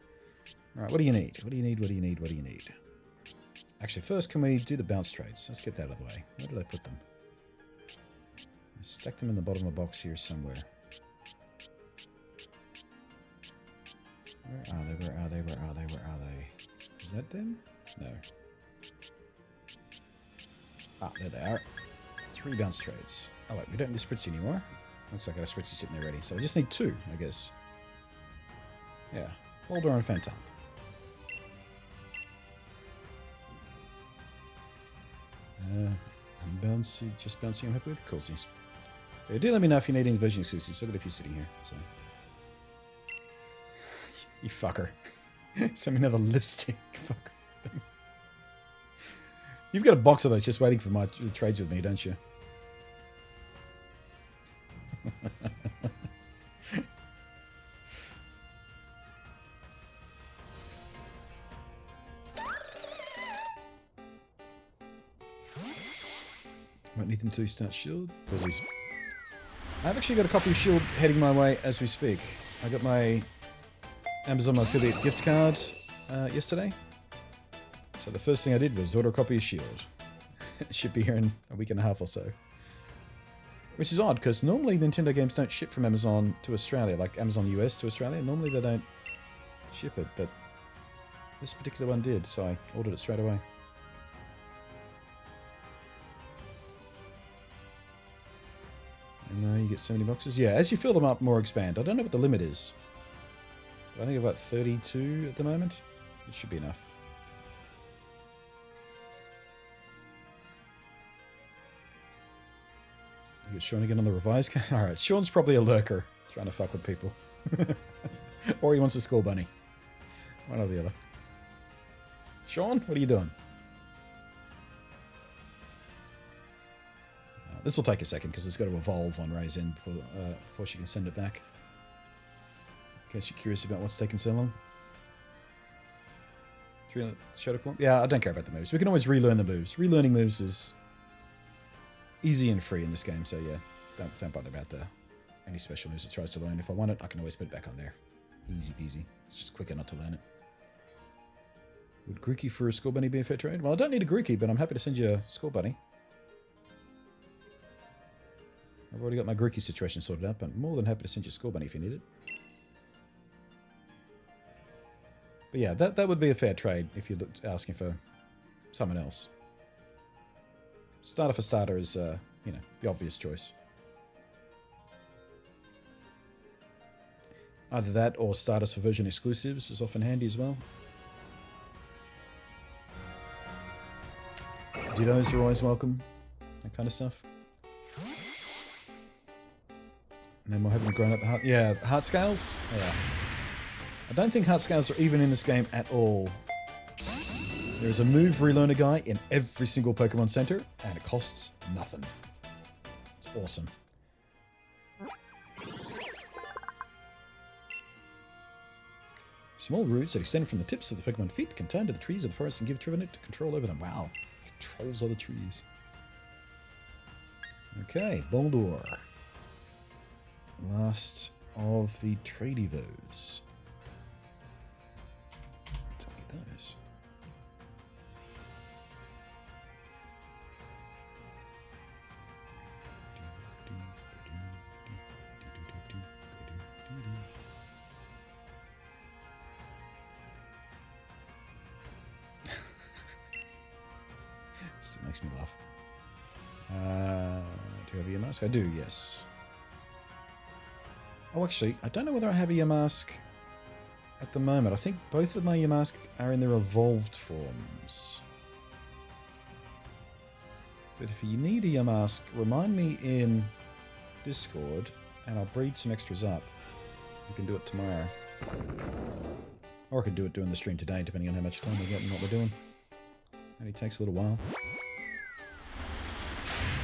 Alright, what do you need? What do you need? What do you need? What do you need? Actually, first, can we do the bounce trades? Let's get that out of the way. Where did I put them? Stack them in the bottom of the box here somewhere. Where are they? Where are they? Where are they? Where are they? Is that them? No. Ah, there they are. 3 bounce trades. Oh wait, we don't need the spritzy anymore. Looks like our spritzy sitting there ready. So we just need 2, I guess. Yeah. Boulder and Phantom. I'm just bouncing. I'm happy with coolsies. Yeah, do let me know if you need any version exclusives. Look at if you're sitting here. So. You fucker. Send me another lipstick. Fuck. You've got a box of those just waiting for my trades with me, don't you? Might need them to start Shield. I've actually got a copy of Shield heading my way as we speak. I got my Amazon affiliate gift card yesterday. So the first thing I did was order a copy of Shield. It should be here in a week and a half or so. Which is odd, because normally Nintendo games don't ship from Amazon to Australia, like Amazon US to Australia. Normally they don't ship it, but this particular one did, so I ordered it straight away. And you get so many boxes. Yeah, as you fill them up, more expand. I don't know what the limit is. But I think I've got 32 at the moment. It should be enough. You get Sean again on the revised. Alright, Sean's probably a lurker. Trying to fuck with people. Or he wants a Skull Bunny. One or the other. Sean, what are you doing? This will take a second because it's got to evolve on Ray's end before she can send it back. In case you're curious about what's taking so long. Shadow Clump? Yeah, I don't care about the moves. We can always relearn the moves. Relearning moves is easy and free in this game, so yeah, don't bother about any special moves it tries to learn. If I want it, I can always put it back on there. Easy peasy. It's just quicker not to learn it. Would Grookey for a Skull Bunny be a fair trade? Well, I don't need a Grookey, but I'm happy to send you a Skull Bunny. I've already got my Grookey situation sorted out, but I'm more than happy to send you a Skull Bunny if you need it. But yeah, that would be a fair trade if you're asking for someone else. Starter for starter is, you know, the obvious choice. Either that or starters for version exclusives is often handy as well. Dittos are always welcome. That kind of stuff. No more having grown up the heart. Yeah, heart scales? Yeah. I don't think heart scales are even in this game at all. There is a move relearner guy in every single Pokemon Center, and it costs nothing. It's awesome. Small roots that extend from the tips of the Pokemon feet can turn to the trees of the forest and give Trevenant control over them. Wow. Controls other trees. Okay, Boldor. Last of the Tradivos. Delete those. Still makes me laugh. Do you have a ear mask? I do, yes. Oh, actually, I don't know whether I have a ear mask at the moment. I think both of my ear masks are in their evolved forms. But if you need a ear mask, remind me in Discord, and I'll breed some extras up. We can do it tomorrow. Or I could do it during the stream today, depending on how much time we get and what we're doing. Only takes a little while.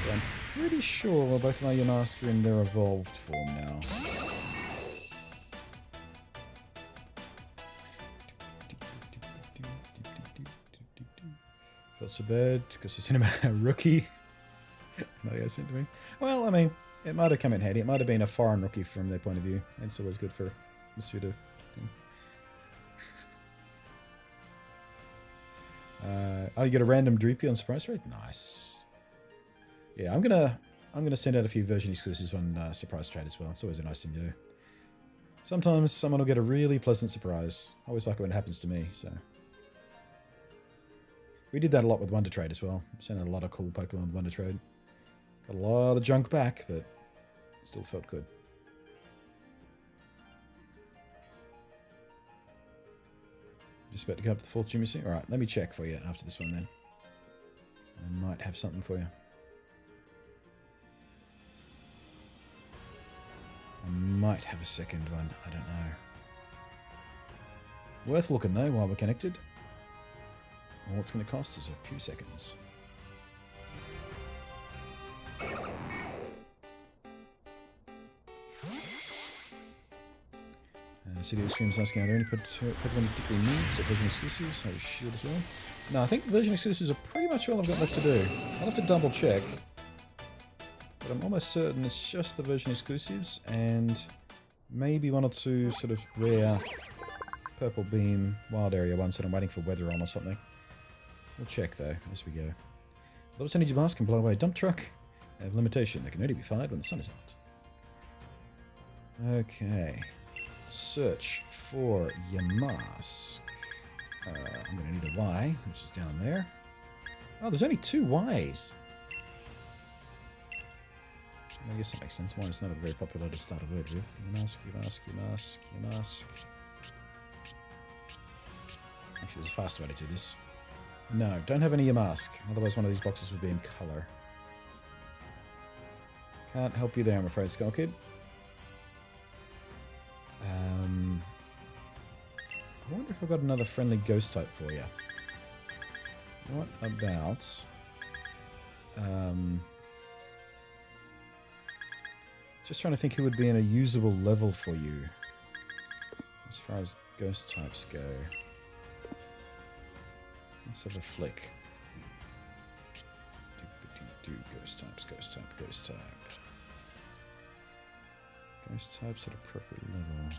But I'm pretty sure both of my ear masks are in their evolved form now. Felt so bad because I sent him a rookie. No, they sent to me. Well, I mean, it might have come in handy. It might have been a foreign rookie from their point of view. It's always good for Monsieur to thing. Oh, you get a random Dreepy on surprise rate? Nice. Yeah, I'm gonna I'm going to send out a few version exclusives on Surprise Trade as well. It's always a nice thing to do. Sometimes someone will get a really pleasant surprise. I always like it when it happens to me, so... We did that a lot with Wonder Trade as well. Sent out a lot of cool Pokemon with Wonder Trade. Got a lot of junk back, but still felt good. Just about to go up to the 4th gym, you see? Alright, let me check for you after this one then. I might have something for you. I might have a second one, I don't know. Worth looking though while we're connected. All it's going to cost is a few seconds. City Streams asking, are there any Pokemon particularly needs or version exclusives? I have a shield as well. No, I think version exclusives are pretty much all I've got left to do. I'll have to double check. But I'm almost certain it's just the version exclusives and maybe one or two sort of rare Purple Beam Wild Area ones that I'm waiting for weather on or something. We'll check though as we go. Lowest energy blast can blow away a dump truck. They have limitation. They can only be fired when the sun is out. Okay. Search for Yamask. I'm going to need a Y, which is down there. Oh, there's only 2 Ys. I guess that makes sense. Y is not a very popular to start a word with. Yamask, Yamask, Yamask, Yamask. Actually, there's a faster way to do this. No, don't have any Yamask. Otherwise one of these boxes would be in colour. Can't help you there, I'm afraid, Skull Kid. I wonder if I've got another friendly ghost type for you. What about... just trying to think who would be in a usable level for you. As far as ghost types go. Let's have a flick. Ghost types, ghost type, ghost type. Ghost types at appropriate level.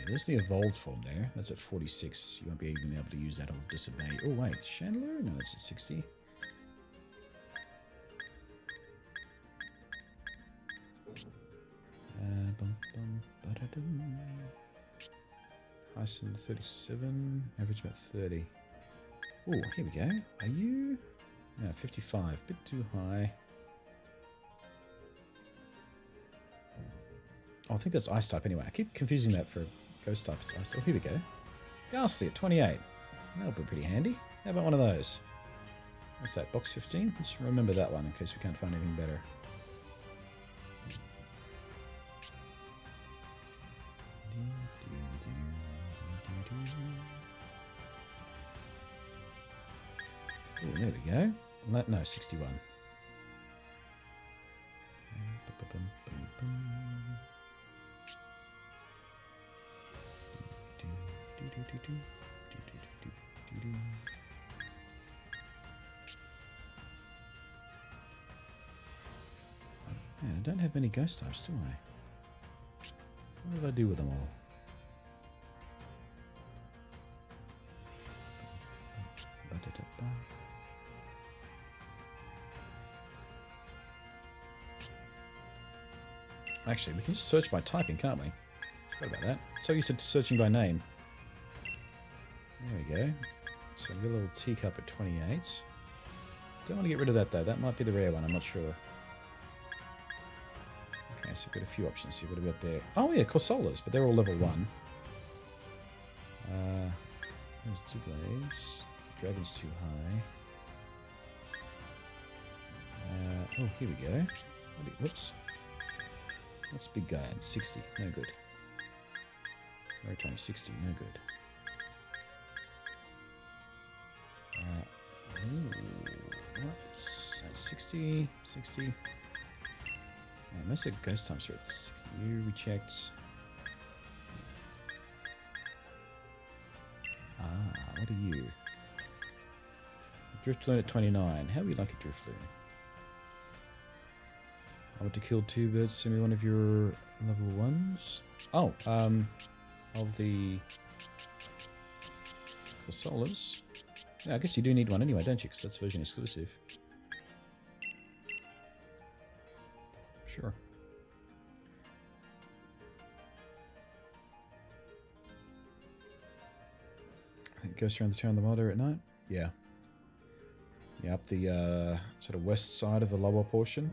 There's the evolved form there. That's at 46. You won't be even able to use that. It'll disobey. Oh, wait. Chandler? No, that's at 60. Hyson 37. Average about 30. Oh, here we go. Are you? No, 55. Bit too high. Oh, I think that's ice type anyway. I keep confusing that for ghost type as ice type. Oh, here we go. Ghastly at 28. That'll be pretty handy. How about one of those? What's that? Box 15? Let's remember that one in case we can't find anything better. Oh, there we go. No, 61. Man, I don't have many ghost types, do I? What did I do with them all? Actually, we can just search by typing, can't we? Forgot about that. So used to searching by name. There we go. So a little teacup at 28. Don't want to get rid of that though. That might be the rare one. I'm not sure. Okay, so we've got a few options here. What have we got there? Oh yeah, Corsolas, but they're all level 1. There's 2 blades. The dragon's too high. Oh, here we go. Whoops. What's big guy at? 60. No good. Maritime 60. No good. What's at 60? 60. Yeah, most of the ghost types are at 60. You rechecked. What are you? Drift Loon at 29. How would you like a Drift Loon? I want to kill 2 birds. Send me one of your level 1s. Oh, of the Corsolas. Yeah, I guess you do need one anyway, don't you? Because that's version exclusive. Sure. I think it goes around the town of the water at night. Yeah. Yeah, up the sort of west side of the lower portion.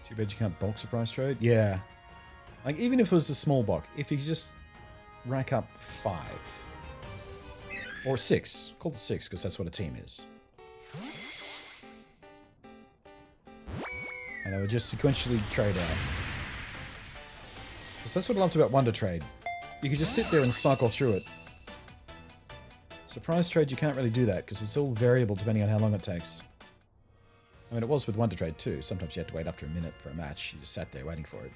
Too bad you can't bulk surprise trade. Yeah. Like, even if it was a small bulk, if you could just rack up 5. Or 6. Call it 6, because that's what a team is. And I would just sequentially trade out. Because that's what I loved about Wonder Trade. You could just sit there and cycle through it. Surprise trade, you can't really do that, because it's all variable depending on how long it takes. I mean, it was with Wonder Trade too. Sometimes you had to wait up to a minute for a match. You just sat there waiting for it.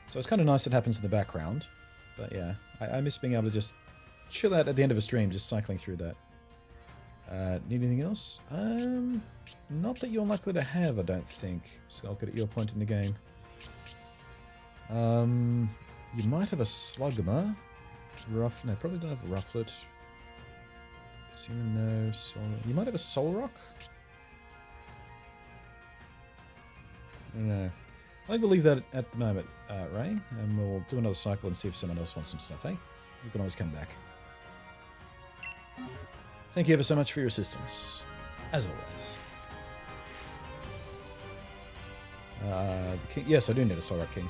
So it's kind of nice it happens in the background. But yeah, I miss being able to just chill out at the end of a stream, just cycling through that. Need anything else? Not that you're likely to have, I don't think. Skulk at your point in the game. You might have a Slugma. No, probably don't have a Rufflet. No, Soul. You might have a Soul Rock. I don't know. I think we'll leave that at the moment, Ray, and we'll do another cycle and see if someone else wants some stuff, eh? You can always come back. Thank you ever so much for your assistance, as always. The King, yes, I do need a Soul Rock King.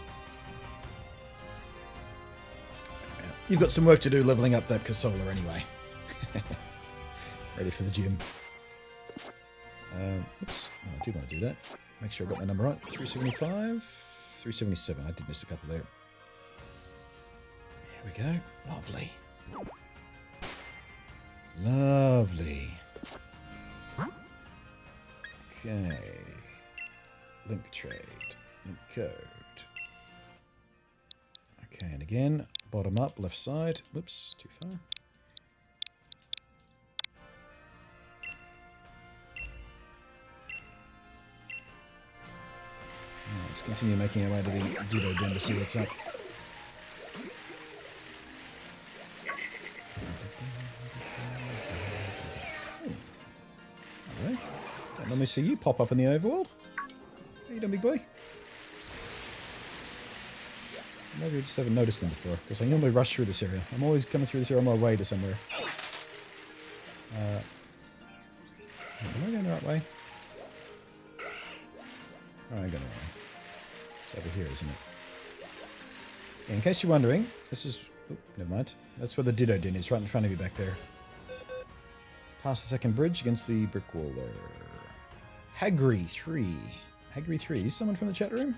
You've got some work to do leveling up that Casola anyway. Ready for the gym. Oops, oh, I do want to do that. Make sure I got my number right. 375, 377. I did miss a couple there. Here we go. Lovely. Lovely. Okay. Link trade. Link code. Okay, and again, bottom up, left side. Whoops, too far. Let's continue making our way to the Ditto Den to see what's up. Alright. Let me see you pop up in the overworld. How you doing, big boy? Maybe I just haven't noticed them before, because I normally rush through this area. I'm always coming through this area on my way to somewhere. Am I going the right way? Oh, I'm going the right way. It's over here, isn't it? In case you're wondering, this is... Oh, never mind. That's where the Ditto Den is, right in front of you back there. Past the second bridge against the brick wall there. Hagri3. Hagri3. Is someone from the chat room?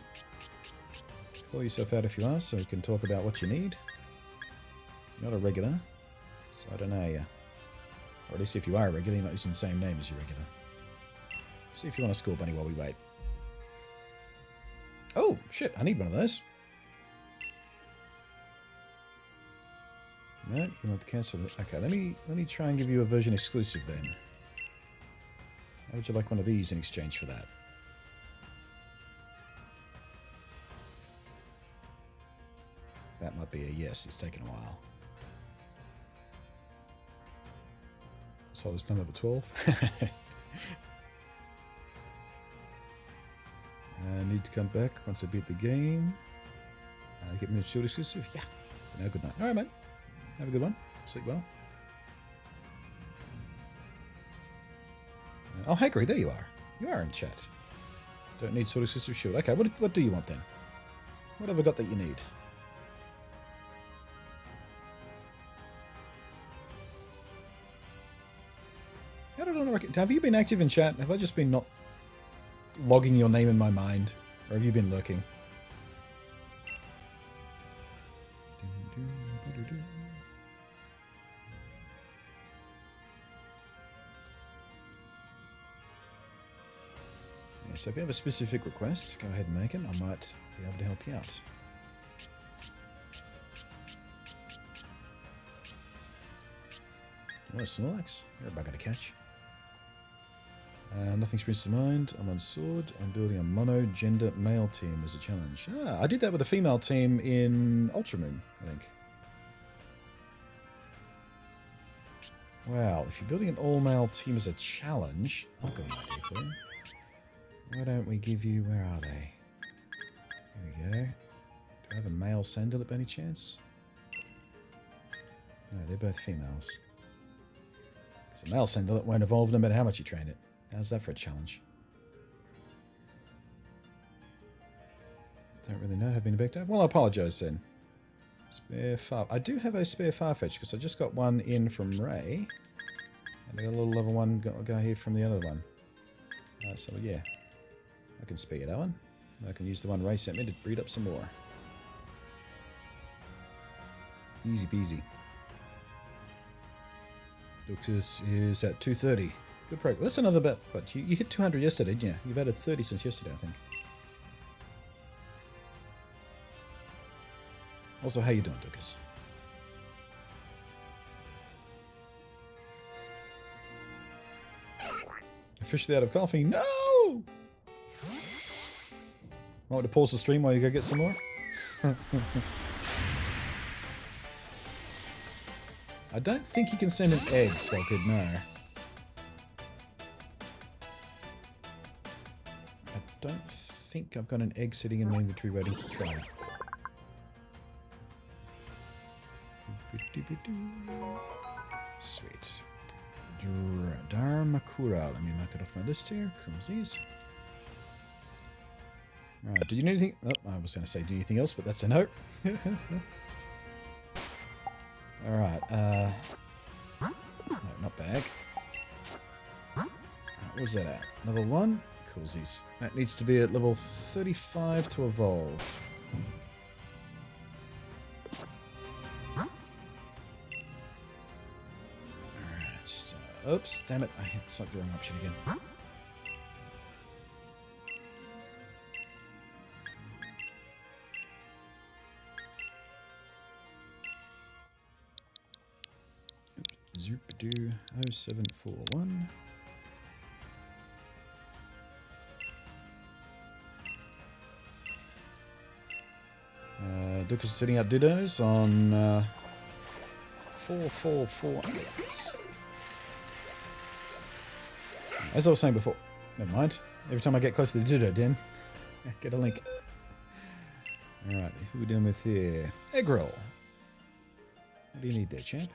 Call yourself out if you are, so we can talk about what you need. You're not a regular, so I don't know you. Or at least if you are a regular, you're not using the same name as your regular. See if you want a school bunny while we wait. Oh, shit, I need one of those. No, you want to cancel it. Okay, let me try and give you a version exclusive then. How would you like one of these in exchange for that? That might be a yes, it's taken a while. So I was done level 12. I need to come back once I beat the game. Get me the shield exclusive? Yeah. No, good night. Alright, mate. Have a good one. Sleep well. Oh, hey, Greg, there you are. You are in chat. Don't need sword exclusive shield. Okay, what do you want then? What have I got that you need? How did I not have you been active in chat? Have I just been not logging your name in my mind? Or have you been lurking? So if you have a specific request, go ahead and make it. I might be able to help you out. Oh, Snorlax. You're a bugger to catch. Nothing springs to mind. I'm on sword. I'm building a mono-gender male team as a challenge. Ah, I did that with a female team in Ultramoon, I think. Well, if you're building an all-male team as a challenge, I've got an idea for you. Why don't we give you... Where are they? There we go. Do I have a male Sandalip by any chance? No, they're both females. Because a male Sandalip won't evolve no matter how much you train it. How's that for a challenge? Don't really know. Have been picked up. Well, I apologise then. Spare Far... I do have a spare Farfetch because I just got one in from Ray. And I got a little level 1 guy here from the other one. So yeah. I can spare that one. I can use the one Ray sent me to breed up some more. Easy peasy. Duxus is at 230. Good progress. That's another bet. But you hit 200 yesterday, didn't you? You've added 30 since yesterday, I think. Also, how you doing, Duxus? Officially out of coffee. No! Want to pause the stream while you go get some more? I don't think you can send an egg, Skullkid, no. I don't think I've got an egg sitting in my inventory waiting to try. Sweet. Dharmakura. Let me mark that off my list here. Coolsies. Alright, did you need anything? Oh, I was going to say, do anything else, but that's a no. Alright, no, not bag. Right, what was that at? Level 1? Coolsies. That needs to be at level 35 to evolve. Alright, oops, damn it, I hit the wrong option again. Zoop-a-doo, 0741. Duke is setting out Dittos on 4448. As I was saying before, never mind. Every time I get close to the Ditto den, get a link. Alright, who are we dealing with here? Eggroll. What do you need there, champ?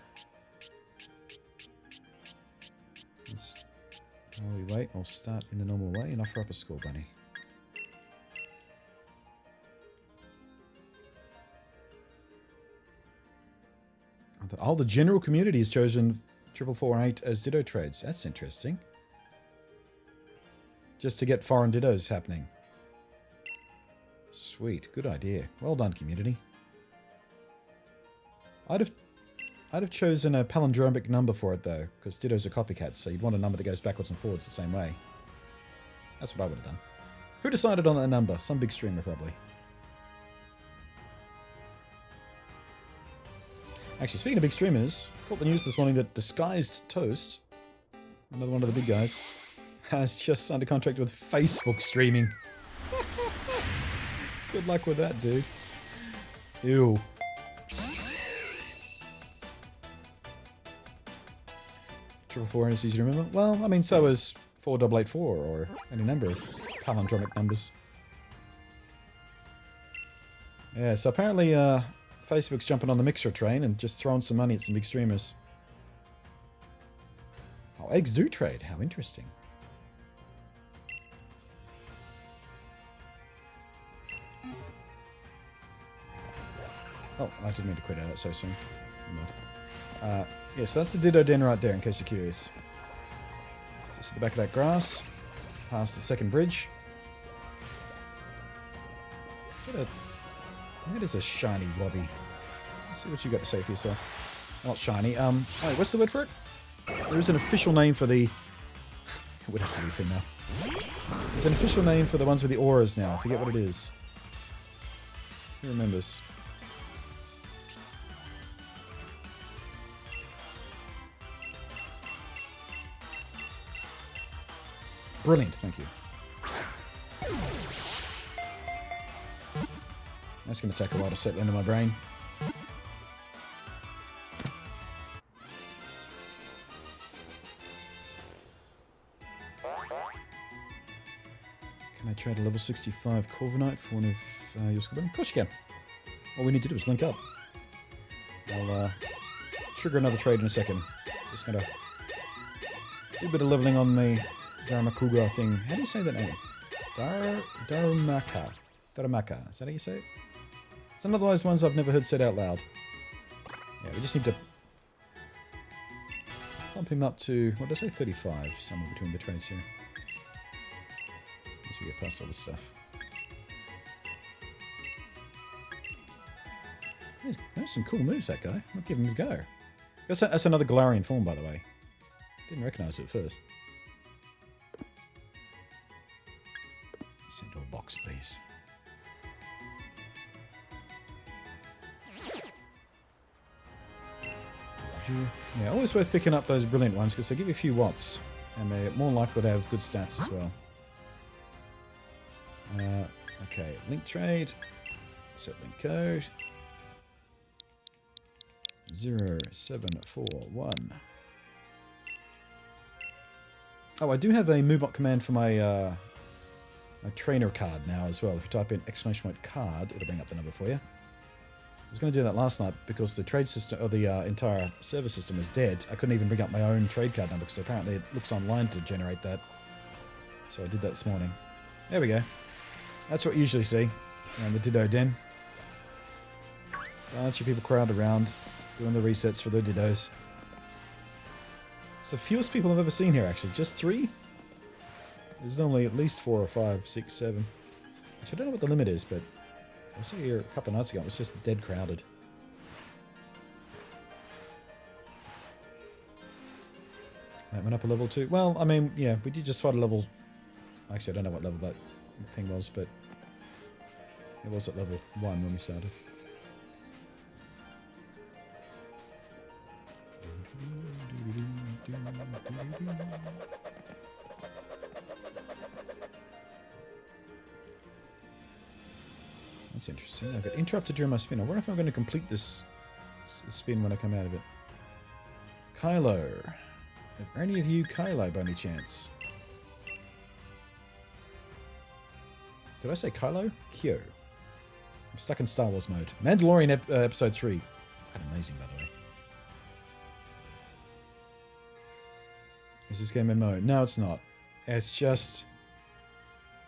While we wait, I'll start in the normal way and offer up a score bunny. Oh, the general community has chosen 4448 as Ditto trades. That's interesting. Just to get foreign Dittos happening. Sweet, good idea. Well done, community. I'd have chosen a palindromic number for it, though, because Dittos are copycats, so you'd want a number that goes backwards and forwards the same way. That's what I would have done. Who decided on that number? Some big streamer, probably. Actually, speaking of big streamers, caught the news this morning that Disguised Toast, another one of the big guys, has just signed a contract with Facebook streaming. Good luck with that, dude. Ew. Four is easy to remember. Well, I mean, so is 4884 or any number of palindromic numbers. Yeah, so apparently Facebook's jumping on the mixer train and just throwing some money at some big streamers. Oh, eggs do trade. How interesting. Oh, I didn't mean to quit out so soon. Yeah, so that's the Ditto Den right there, in case you're curious. Just at the back of that grass, past the second bridge. That is a shiny lobby. Let's see what you got to say for yourself. Not shiny. Wait, what's the word for it? There is an official name for the... It would have to be female. There's an official name for the ones with the auras now. I forget what it is. Who remembers? Brilliant, thank you. That's going to take a while to settle into my brain. Can I trade a level 65 Corviknight for one of your squad? Of course you can. All we need to do is link up. I'll trigger another trade in a second. Just going to do a bit of leveling on the Daramakuga thing. How do you say that name? Darumaka. Darumaka. Is that how you say it? It's one of those ones I've never heard said out loud. Yeah, we just need to bump him up to, what did I say, 35, somewhere between the trades here. As we get past all this stuff. There's some cool moves, that guy. I'll give him a go. That's another Galarian form, by the way. Didn't recognize it at first. Send to a box, please. Yeah, always worth picking up those brilliant ones because they give you a few watts and they're more likely to have good stats as well. Okay, link trade. Set link code 0741. Oh, I do have a MoveBot command for my my trainer card now as well. If you type in !card, it'll bring up the number for you. I was going to do that last night because the trade system, or the entire server system was dead. I couldn't even bring up my own trade card number because apparently it looks online to generate that. So I did that this morning. There we go. That's what you usually see around the Ditto Den. A bunch of people crowd around doing the resets for the Dittos. It's the fewest people I've ever seen here, actually. Just 3? There's normally at least 4 or 5, 6, 7. Actually, I don't know what the limit is, but I was here a couple of nights ago. It was just dead crowded. That went up a level 2. Well, I mean, yeah, we did just fight a level... Actually, I don't know what level that thing was, but it was at level 1 when we started. That's interesting. I got interrupted during my spin. I wonder if I'm going to complete this spin when I come out of it. Kylo. Are any of you Kylo by any chance? Did I say Kylo? Kyo. I'm stuck in Star Wars mode. Mandalorian episode 3. Fucking amazing, by the way. Is this game MMO? No, it's not. It's just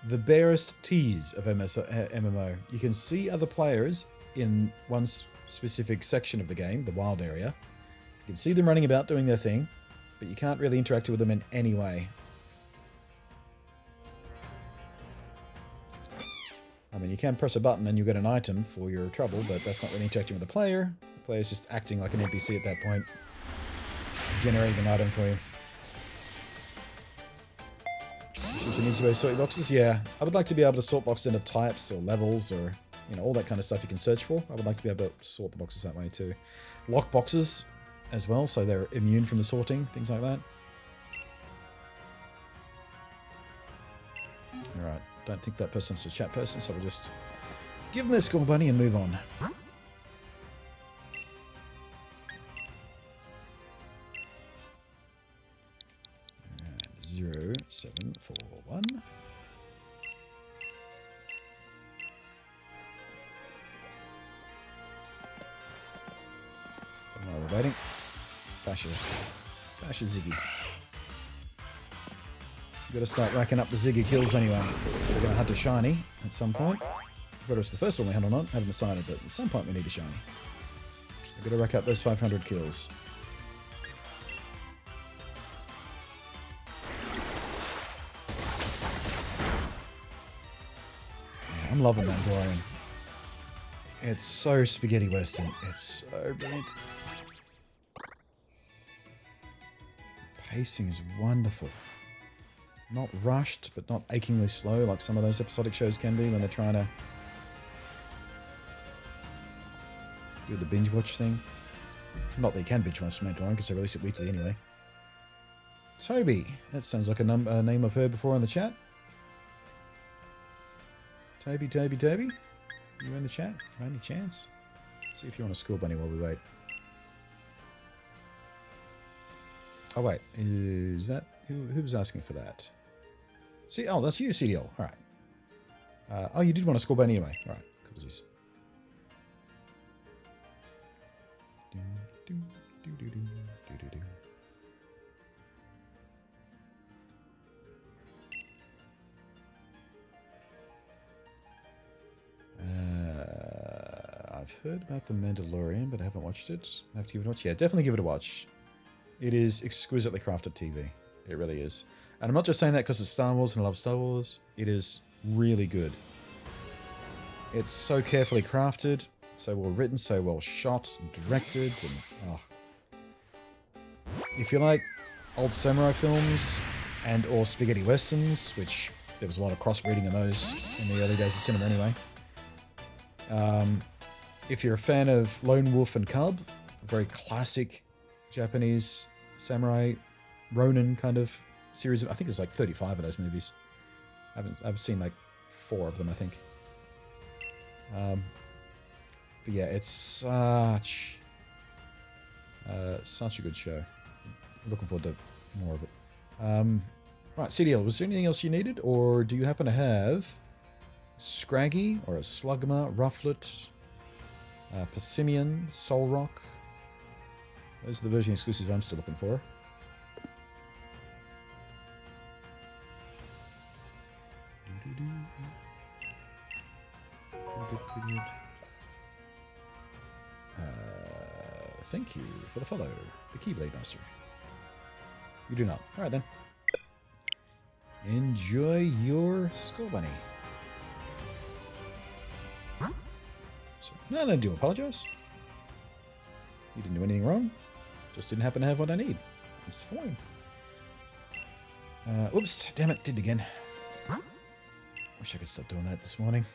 the barest tease of MMO. You can see other players in one specific section of the game, the wild area. You can see them running about doing their thing, but you can't really interact with them in any way. I mean, you can press a button and you get an item for your trouble, but that's not really interacting with the player. The player's just acting like an NPC at that point, generating an item for you. You need to go sort your boxes? Yeah. I would like to be able to sort boxes into types or levels or, you know, all that kind of stuff you can search for. I would like to be able to sort the boxes that way too. Lock boxes as well, so they're immune from the sorting, things like that. Alright, don't think that person's a chat person, so we'll just give them their score bunny and move on. 0741. While we're waiting, bash a Ziggy. We've got to start racking up the Ziggy kills anyway. We're going to hunt a shiny at some point. Whether it's the first one we hunt or not, haven't decided, but at some point we need a shiny. So we've got to rack up those 500 kills. I'm loving Mandalorian. It's so spaghetti western. It's so brilliant. Pacing is wonderful. not rushed, but not achingly slow like some of those episodic shows can be when they're trying to do the binge watch thing. Not that you can binge watch Mandalorian because they release it weekly anyway. Toby. That sounds like a name I've heard before in the chat. Toby. You in the chat? By any chance? See if you want to school bunny while we wait. Oh wait, is that who was asking for that? See, oh, that's you, CDL. All right. Oh, you did want to school bunny anyway. All right, coolsies. I've heard about The Mandalorian, but I haven't watched it. I have to give it a watch. Yeah, definitely give it a watch. It is exquisitely crafted TV. It really is. And I'm not just saying that because it's Star Wars and I love Star Wars. It is really good. It's so carefully crafted, so well written, so well shot, and directed, and oh. If you like old samurai films and or spaghetti westerns, which there was a lot of cross-breeding of those in the early days of cinema anyway. If you're a fan of Lone Wolf and Cub, a very classic Japanese samurai Ronin kind of series. I think there's like 35 of those movies. I've seen like 4 of them, I think. But yeah, it's such a good show. Looking forward to more of it. Right, CDL, was there anything else you needed? Or do you happen to have Scraggy or a Slugma, Rufflet, Persimmon, Soul Rock? Those are the version exclusives I'm still looking for. Thank you for the follow, the Keyblade Master. You do not. Alright then. Enjoy your Skull Bunny. So, no, do apologize. You didn't do anything wrong. Just didn't happen to have what I need. It's fine. Oops, damn it, did it again. Wish I could stop doing that this morning.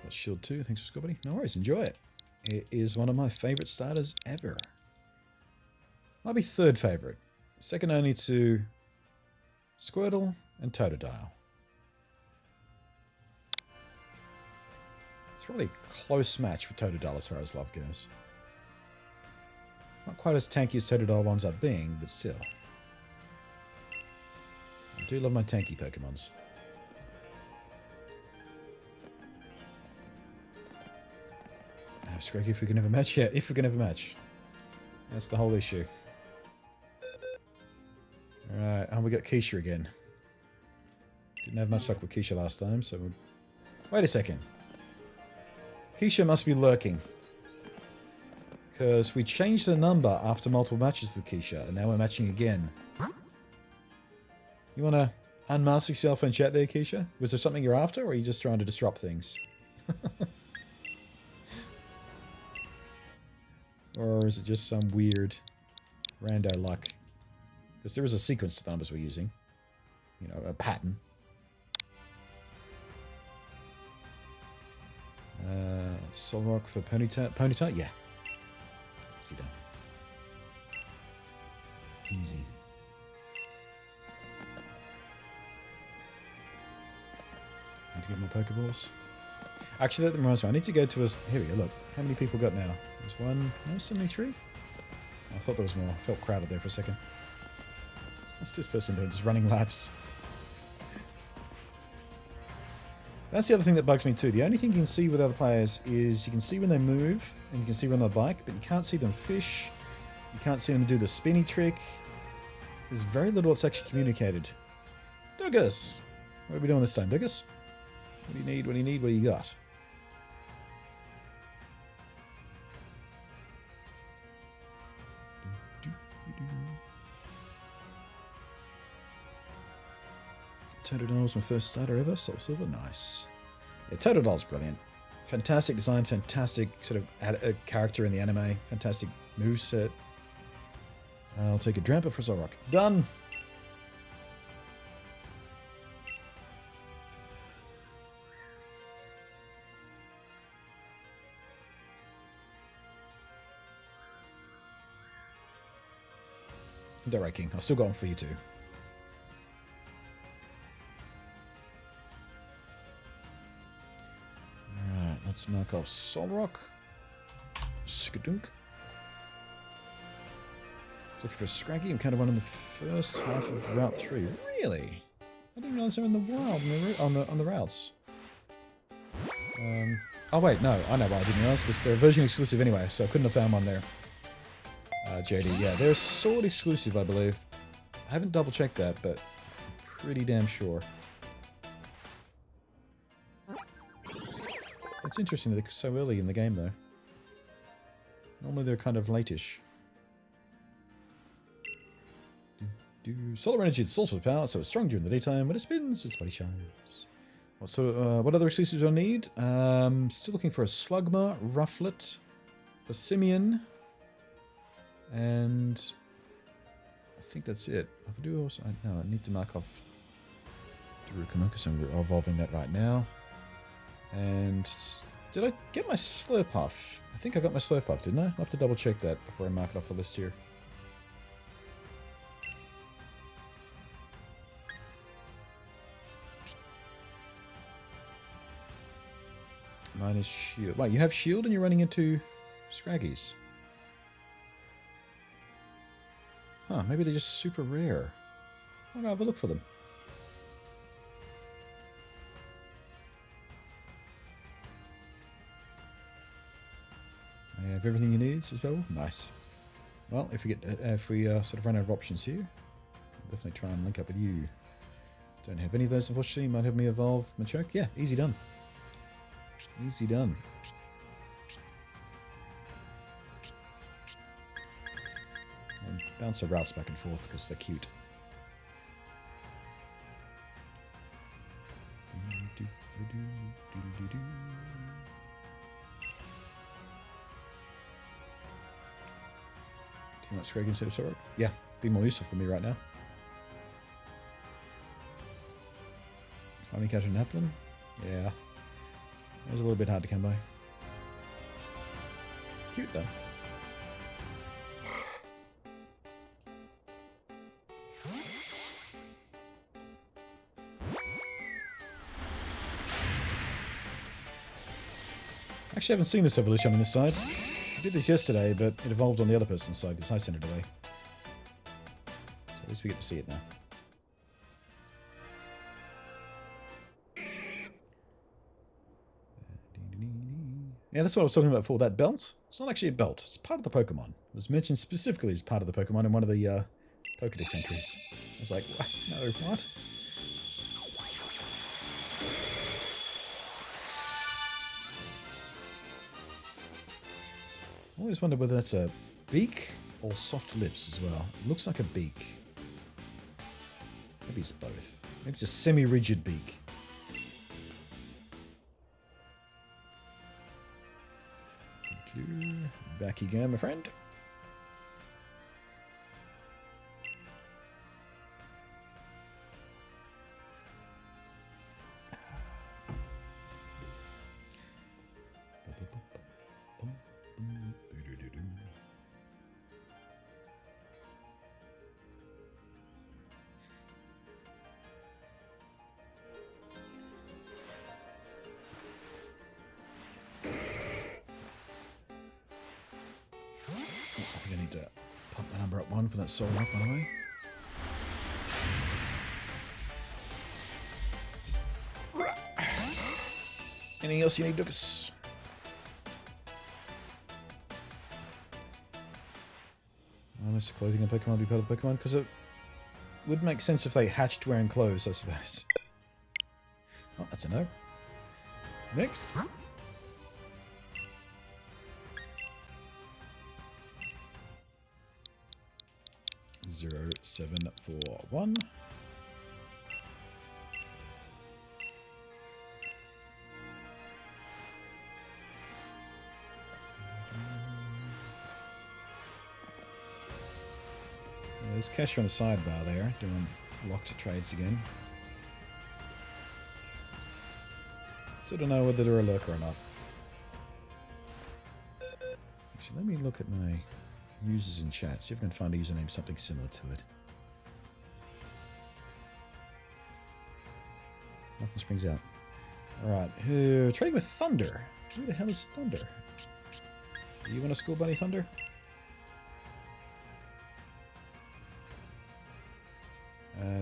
Got Shield 2, thanks for Skull Bunny. No worries, enjoy it. It is one of my favourite starters ever. Might be third favourite. Second only to Squirtle and Totodile. It's a really close match with Totodile as far as love goes. Not quite as tanky as Totodile winds up being, but still. I do love my tanky Pokemons. Scraggy, if we can have a match? Yeah, if we can have a match. That's the whole issue. Alright, and we got Keisha again. Didn't have much luck with Keisha last time, so we'll... Wait a second. Keisha must be lurking. Because we changed the number after multiple matches with Keisha, and now we're matching again. You want to unmask yourself and chat there, Keisha? Was there something you're after, or are you just trying to disrupt things? Or is it just some weird rando luck? Because there is a sequence to the numbers we're using. You know, a pattern. Soul Rock for Ponyta. Ponyta? Yeah. Easy done. Easy. Need to get more Pokeballs. Actually, that reminds me. I need to go to a... Here we go, look. How many people got now? There's one... No, still only 3? I thought there was more. I felt crowded there for a second. What's this person doing? Just running laps. That's the other thing that bugs me too. The only thing you can see with other players is you can see when they move, and you can see when they bike, but you can't see them fish. You can't see them do the spinny trick. There's very little that's actually communicated. Douglas! What are we doing this time, Douglas? What do you need? What do you need? What do you got? Totodile was my first starter ever. Soul Silver, nice. Yeah, Totodile's brilliant. Fantastic design, fantastic sort of a character in the anime, fantastic moveset. I'll take a Drampa for Zorok. Done! Alright, King. I'll still go on for you too. Alright, let's knock off Solrock. Skadunk. Looking for a Scraggy. I'm kind of running the first half of Route 3. Really? I didn't realize they were in the wild on the routes. Oh wait, no. I know why I didn't realize, because they're version exclusive anyway, so I couldn't have found one there. JD, yeah, they're sword exclusive, I believe. I haven't double checked that, but I'm pretty damn sure. It's interesting that they're so early in the game, though. Normally they're kind of latish. Solar energy is source of power, so it's strong during the daytime. When it spins, its body shines. What other exclusives do I need? Still looking for a Slugma, Rufflet, a Simeon, and I think that's it. I do also. No, I need to mark off Darukamo because I'm evolving that right now. And did I get my Slurpuff? I think I got my Slurpuff, didn't I? I'll have to double check that before I mark it off the list here. Mine is shield. Wait, you have shield and you're running into Scraggies. Huh, maybe they're just super rare. I'll go have a look for them. I have everything you need as well. Nice. Well, if we sort of run out of options here, I'll definitely try and link up with you. Don't have any of those, unfortunately. Might have me evolve Machoke. Yeah, easy done. Easy done. And bounce the routes back and forth because they're cute. Do you want Scraggy instead of Sorok? Yeah, be more useful for me right now. Finally catch an Applin? Yeah. It was a little bit hard to come by. Cute though. Actually, I haven't seen this evolution on this side. I did this yesterday, but it evolved on the other person's side because I sent it away. So at least we get to see it now. Yeah, that's what I was talking about before, that belt. It's not actually a belt, it's part of the Pokemon. It was mentioned specifically as part of the Pokemon in one of the Pokedex entries. I was like, what? No, what? I always wonder whether that's a beak or soft lips as well. It looks like a beak. Maybe it's both. Maybe it's a semi-rigid beak. Back you go, my friend. I think I need to pump my number up 1 for that soul up, by the way. Anything else you need, Dukas? Unless clothing a Pokemon be part of the Pokemon, because it would make sense if they hatched wearing clothes, I suppose. Oh, that's a no. Next. 0741. There's Kesha on the sidebar there, doing locked trades again. Still don't know whether they're a lurker or not. Actually, let me look at my users in chat, see if I can find a username something similar to it. Nothing springs out. Alright, trading with Thunder. Who the hell is Thunder? Do you want a school bunny, Thunder?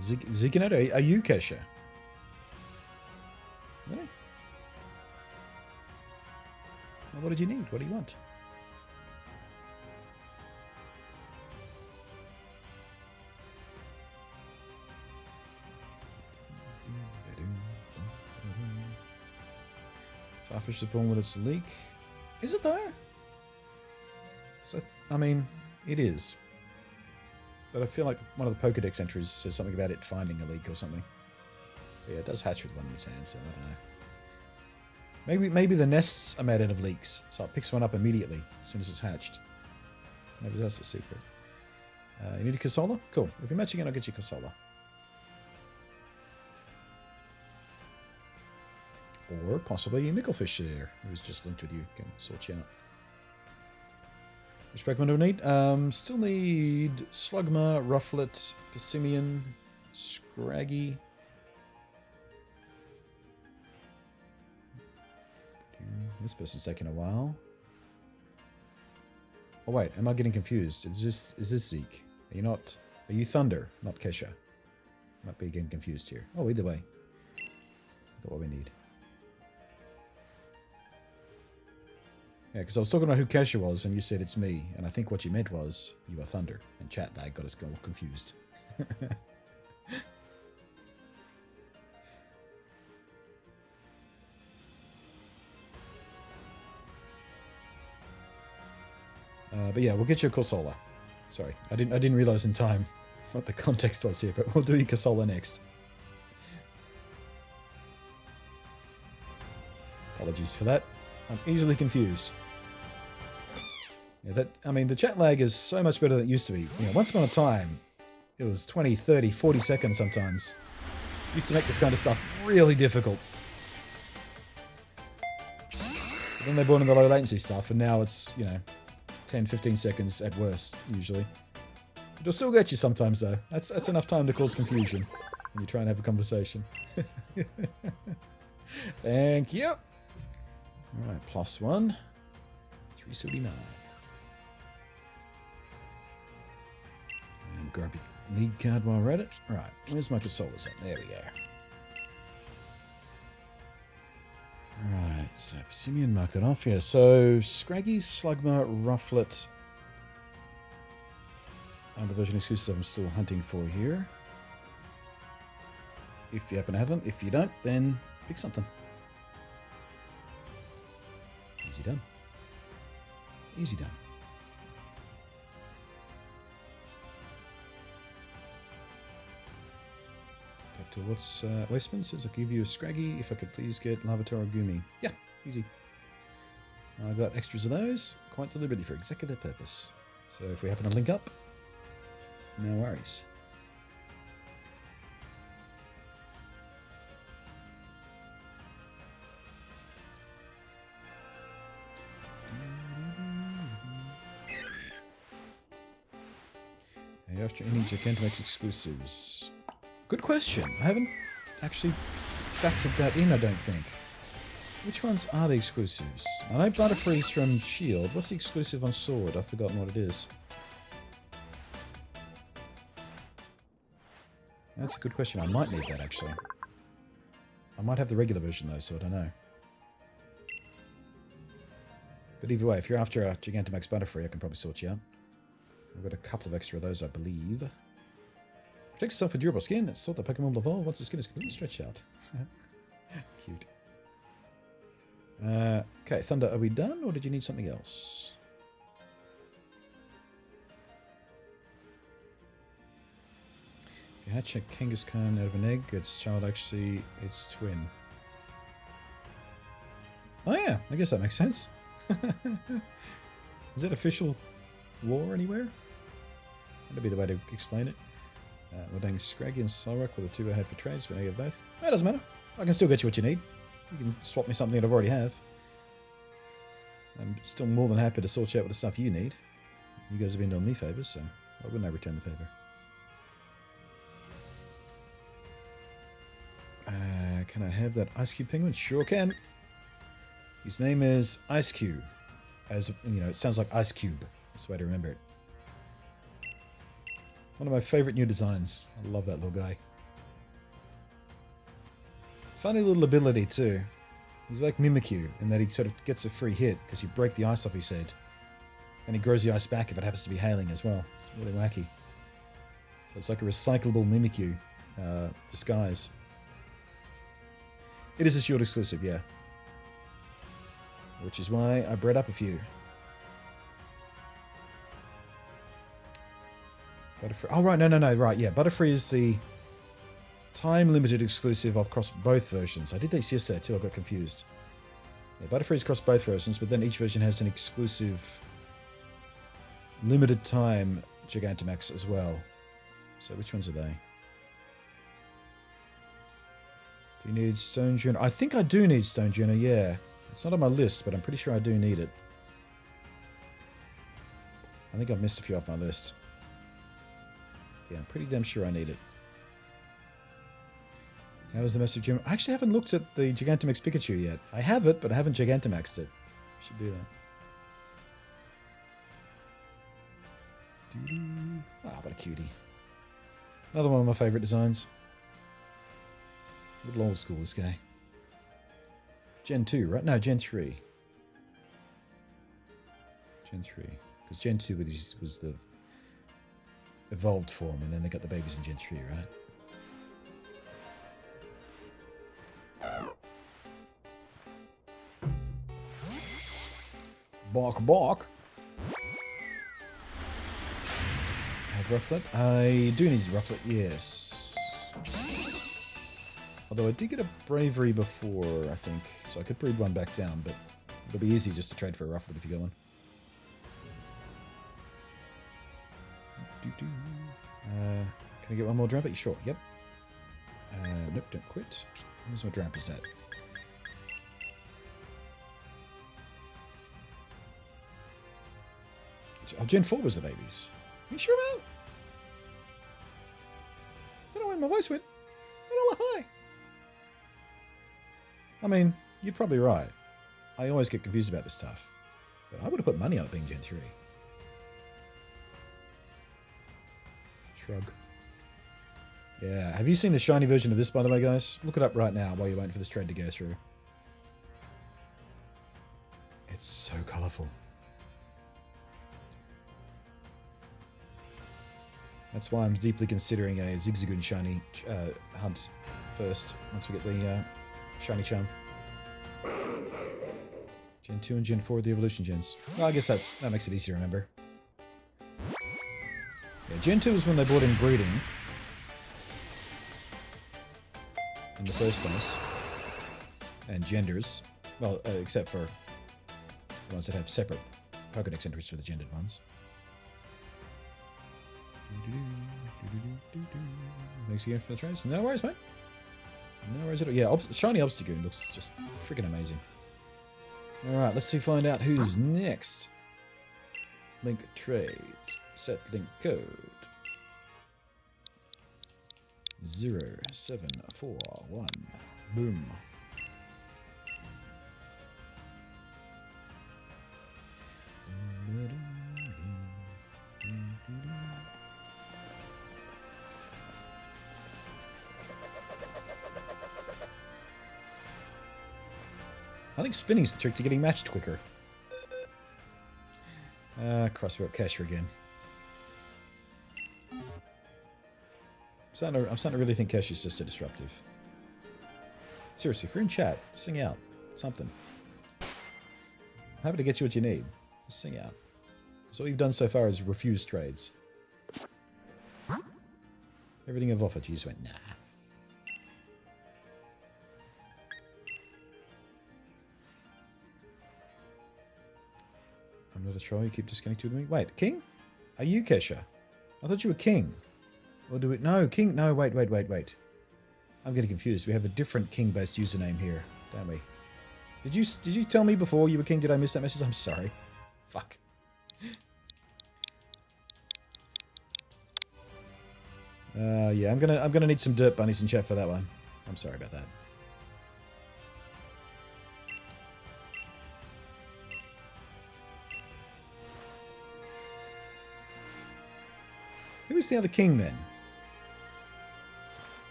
Ziganato, are you Kesha? Really? Well, what did you need? What do you want? Farfish is born with its leak. Is it though? So, I mean, it is. But I feel like one of the POKEDEX entries says something about it finding a leak or something. But yeah, it does hatch with one in its hand, so I don't know. Maybe the nests are made out of leaks, so it picks one up immediately as soon as it's hatched. Maybe that's the secret. You need a Kasola? Cool. If you match again, I'll get you Kasola. Or possibly a Micklefish there, who's just linked with you. Can sort you out. Which Pokemon do we need? Still need Slugma, Rufflet, Passimian, Scraggy. This person's taking a while. Oh wait, am I getting confused? Is this Zeke? Are you Thunder, not Kesha? Might be getting confused here. Oh, either way. Got what we need. Yeah, because I was talking about who Kesha was, and you said it's me, and I think what you meant was you are Thunder. And chat lag got us all confused. But yeah, we'll get you a Corsola. Sorry, I didn't realize in time what the context was here, but we'll do you Corsola next. Apologies for that. I'm easily confused. Yeah, the chat lag is so much better than it used to be. Once upon a time, it was 20, 30, 40 seconds sometimes. It used to make this kind of stuff really difficult. But then they brought in the low latency stuff, and now it's, 10, 15 seconds at worst, usually. It'll still get you sometimes, though. That's enough time to cause confusion when you try and have a conversation. Thank you. Alright, +1. 379. And grab your lead card while we're at it. Right, where's my Corsolas at? There we go. Right, so Simeon marked that off here. So Scraggy, Slugma, Rufflet are the version exclusives I'm still hunting for here. If you happen to have them. If you don't, then pick something. Easy done. Easy done. Up to what's Westman says, I'll give you a Scraggy if I could please get Lavator or Gumi. Yeah, easy. I've got extras of those, quite deliberately for exactly that purpose. So if we happen to link up, no worries. After any Gigantamax exclusives. Good question. I haven't actually factored that in, I don't think. Which ones are the exclusives? I know Butterfree's from Shield. What's the exclusive on Sword? I've forgotten what it is. That's a good question. I might need that, actually. I might have the regular version, though, so I don't know. But either way, if you're after a Gigantamax Butterfree, I can probably sort you out. I've got a couple of extra of those, I believe. Protects itself with durable skin. It's thought the Pokemon will evolve once the skin is completely stretched out. Cute. Okay, Thunder, are we done, or did you need something else? If you hatch a Kangaskhan out of an egg, its child actually its twin. Oh yeah, I guess that makes sense. Is that official lore anywhere? That'd be the way to explain it. We're doing Scraggy and Solrock with a 2 ahead for trades, but now you have both. That doesn't matter. I can still get you what you need. You can swap me something that I already have. I'm still more than happy to sort you out with the stuff you need. You guys have been doing me favors, so why wouldn't I return the favor? Can I have that Ice Cube penguin? Sure can. His name is Ice Cube. As you know, it sounds like Ice Cube. That's the way to remember it. One of my favorite new designs. I love that little guy. Funny little ability too. He's like Mimikyu in that he sort of gets a free hit because you break the ice off his head. And he grows the ice back if it happens to be hailing as well. It's really wacky. So it's like a recyclable Mimikyu disguise. It is a Shield exclusive, yeah. Which is why I bred up a few. Butterfree. Oh, right, no, right, yeah. Butterfree is the time-limited exclusive across both versions. I did this yesterday too, I got confused. Yeah, Butterfree's across both versions, but then each version has an exclusive limited time Gigantamax as well. So which ones are they? Do you need Stone Juno? I think I do need Stone Juno, yeah. It's not on my list, but I'm pretty sure I do need it. I think I've missed a few off my list. Yeah, I'm pretty damn sure I need it. How is the Massive Gym? I actually haven't looked at the Gigantamax Pikachu yet. I have it, but I haven't Gigantamaxed it. Should do that. Ah, what a cutie. Another one of my favourite designs. A little old school, this guy. Gen 2, right? No, Gen 3. Gen 3. Because Gen 2 was the evolved form, and then they got the babies in Gen 3, right? Bark, bark. Have Rufflet? I do need Rufflet, yes. Although I did get a Bravery before, I think, so I could breed one back down, but it'll be easy just to trade for a Rufflet if you get one. Can I get one more Drampy? Sure, yep. Nope, don't quit. Where's my Drampy's at? Oh, Gen 4 was the babies. Are you sure, man? I don't know where my voice went. I don't know why. I mean, you're probably right. I always get confused about this stuff. But I would have put money on it being Gen 3. Shrug. Yeah, have you seen the shiny version of this, by the way, guys? Look it up right now while you're waiting for this trade to go through. It's so colourful. That's why I'm deeply considering a Zigzagoon shiny hunt first, once we get the shiny charm. Gen 2 and Gen 4 are the evolution gens. Well, I guess that makes it easy to remember. Yeah, Gen 2 is when they brought in breeding in the first place. And genders. Well, except for the ones that have separate Pokedex entries for the gendered ones. Thanks again for the trades. No worries, mate. No worries at all. Yeah, shiny Obstagoon looks just freaking amazing. Alright, let's find out who's next. Link trade. Set link code. 0741. Boom. I think spinning's the trick to getting matched quicker. Crossroad Casher again. I'm starting to really think Cash is just a disruptive. Seriously, if you're in chat, sing out. Something. I'm happy to get you what you need. Just sing out. So all you've done so far is refuse trades. Everything I've offered you just went, nah. I'm not a troll, you keep disconnecting with me. Wait, King? Are you Kesha? I thought you were king. Or do we... No, king... No, wait. I'm getting confused. We have a different king-based username here, don't we? Did you tell me before you were king? Did I miss that message? I'm sorry. Fuck. Yeah, I'm gonna need some dirt bunnies in chat for that one. I'm sorry about that. Who was the other king then?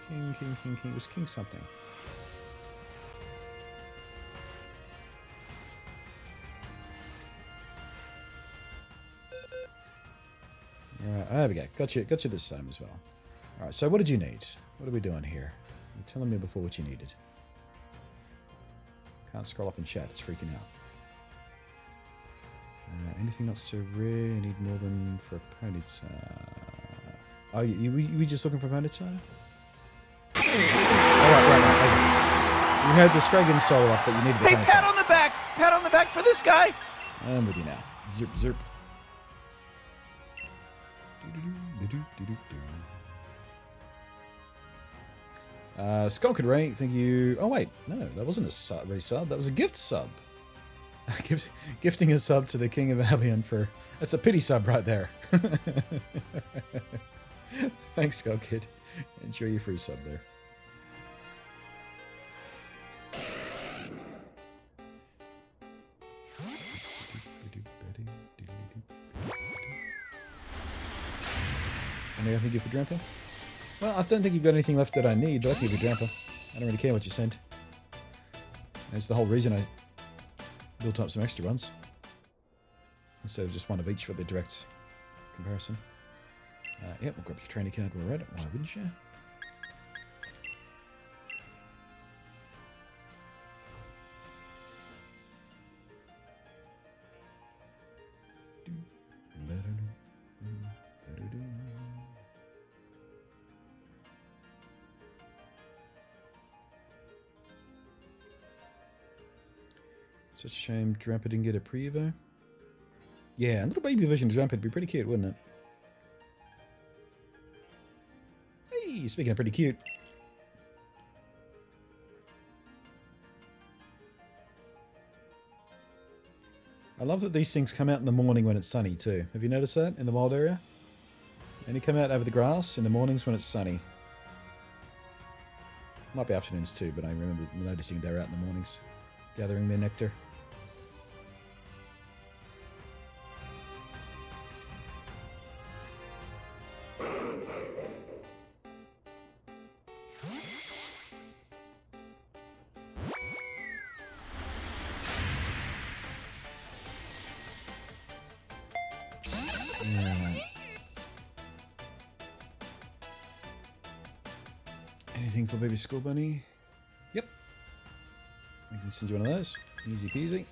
King. It was king something. Alright, there we go. Got you this time as well. Alright, so what did you need? What are we doing here? You're telling me before what you needed. Can't scroll up in chat, it's freaking out. Anything not so rare, you need more than for a ponytail. Oh, you just looking for a ponytail? Alright, okay. You had the Stragon solo up, but you needed the Hey, ponytail. pat on the back for this guy. I'm with you now. Zerp. Skulk and Ray, thank you. Oh wait, no, that wasn't a resub. That was a gift sub. Gifting a sub to the King of Albion for... That's a pity sub right there. Thanks, Skull Kid. Enjoy your free sub there. Anything you for Drampa? Well, I don't think you've got anything left that I need, but I can give you Drampa. I don't really care what you send. That's the whole reason I built up some extra ones. Instead of just one of each for the direct comparison. Yep, we'll grab your trainer card while we're at it. Why wouldn't you? Such a shame Drampa didn't get a pre-evo. Yeah, a little baby version of Drampa would be pretty cute, wouldn't it? Hey, speaking of pretty cute. I love that these things come out in the morning when it's sunny too. Have you noticed that in the wild area? They only come out over the grass in the mornings when it's sunny. Might be afternoons too, but I remember noticing they're out in the mornings, gathering their nectar. Anything for baby school bunny? Yep. I can send you one of those. Easy peasy.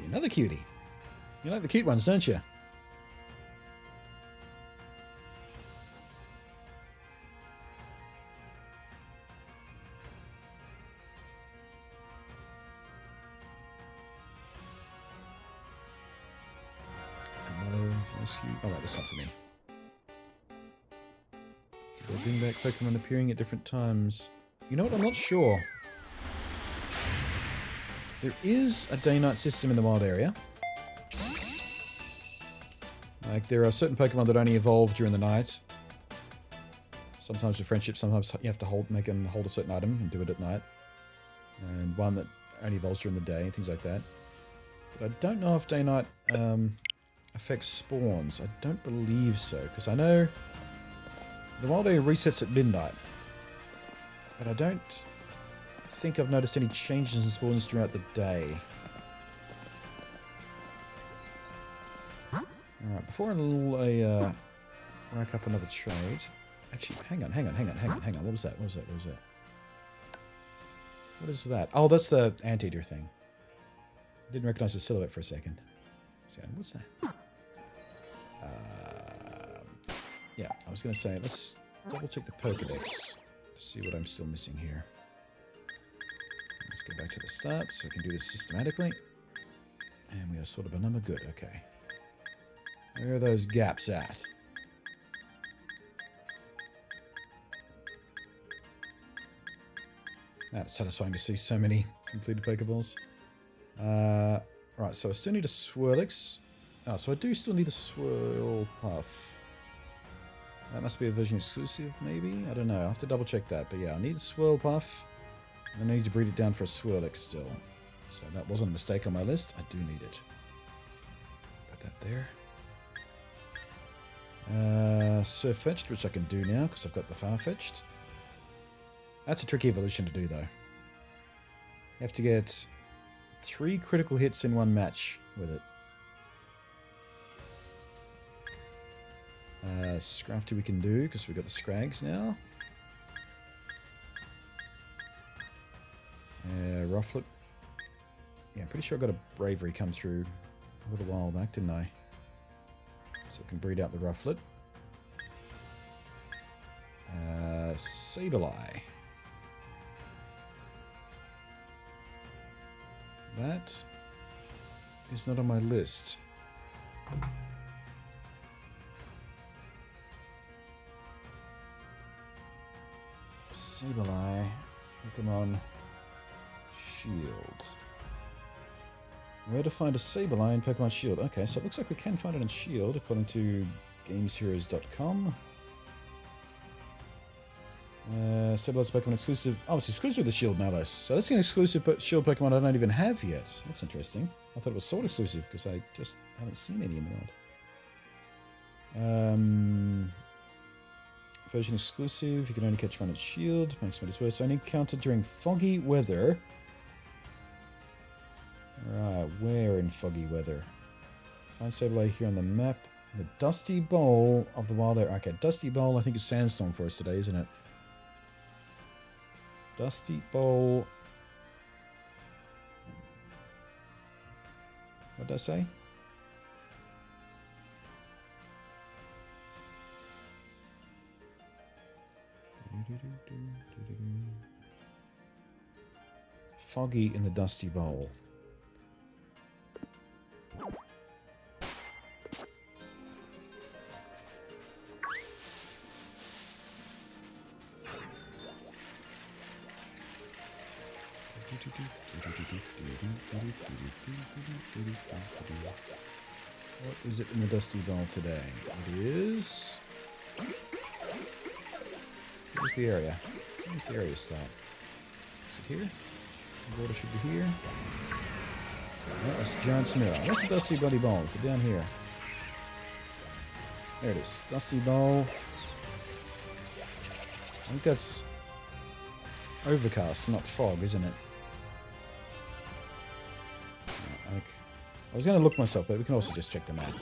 Another cutie. You like the cute ones, don't you? Oh, right, that's not for me. They'll bring back Pokemon appearing at different times. You know what? I'm not sure. There is a day-night system in the wild area. Like, there are certain Pokemon that only evolve during the night. Sometimes with friendship, sometimes you have to make them hold a certain item and do it at night. And one that only evolves during the day, things like that. But I don't know if day-night affects spawns. I don't believe so, because I know the wild area resets at midnight. But I don't think I've noticed any changes in spawns throughout the day. Alright, before I rack up another trade... Actually, hang on. What was that? What is that? Oh, that's the anteater thing. I didn't recognize the silhouette for a second. What's that? Yeah, I was going to say, let's double check the Pokedex. to see what I'm still missing here. Let's go back to the start so we can do this systematically. And we are sort of a number good. Okay. Where are those gaps at? That's satisfying to see so many completed Pokeballs. Right, so I still need a Swirlix. Oh, so I do still need a Swirl Puff. That must be a version exclusive, maybe? I don't know. I'll have to double check that. But yeah, I need a Swirl Puff. And I need to breed it down for a Swirlix still. So that wasn't a mistake on my list. I do need it. Put that there. Surfetched, which I can do now because I've got the Farfetched. That's a tricky evolution to do, though. You have to get 3 critical hits in one match with it. Scrafty we can do, because we've got the Scrags now. Rufflet. Yeah, I'm pretty sure I got a Bravery come through a little while back, didn't I? So I can breed out the Rufflet. Sableye. That is not on my list. Sableye, Pokemon Shield. Where to find a Sableye in Pokemon Shield? Okay, so it looks like we can find it in Shield, according to GamesHeroes.com. Sableye's Pokemon exclusive. Oh, it's exclusive with the Shield, no less. So that's an exclusive Shield Pokemon I don't even have yet. That's interesting. I thought it was Sword exclusive because I just haven't seen any in the wild. Version exclusive. You can only catch one at Shield. Makes me worse. Only encountered during foggy weather. Right, where in foggy weather? Find Sableye here on the map. The Dusty Bowl of the Wild Air. Okay, Dusty Bowl I think is Sandstorm for us today, isn't it? Dusty Bowl. What did I say? Foggy in the Dusty Bowl. What is it in the Dusty Bowl today? It is... Where's the area? Where's the area start? Is it here? The border should be here. Oh, that's Giant Mirror. What's the Dusty Bloody Bowl? Is it down here? There it is. Dusty Bowl. I think that's overcast, not fog, isn't it? I was going to look myself, but we can also just check the map.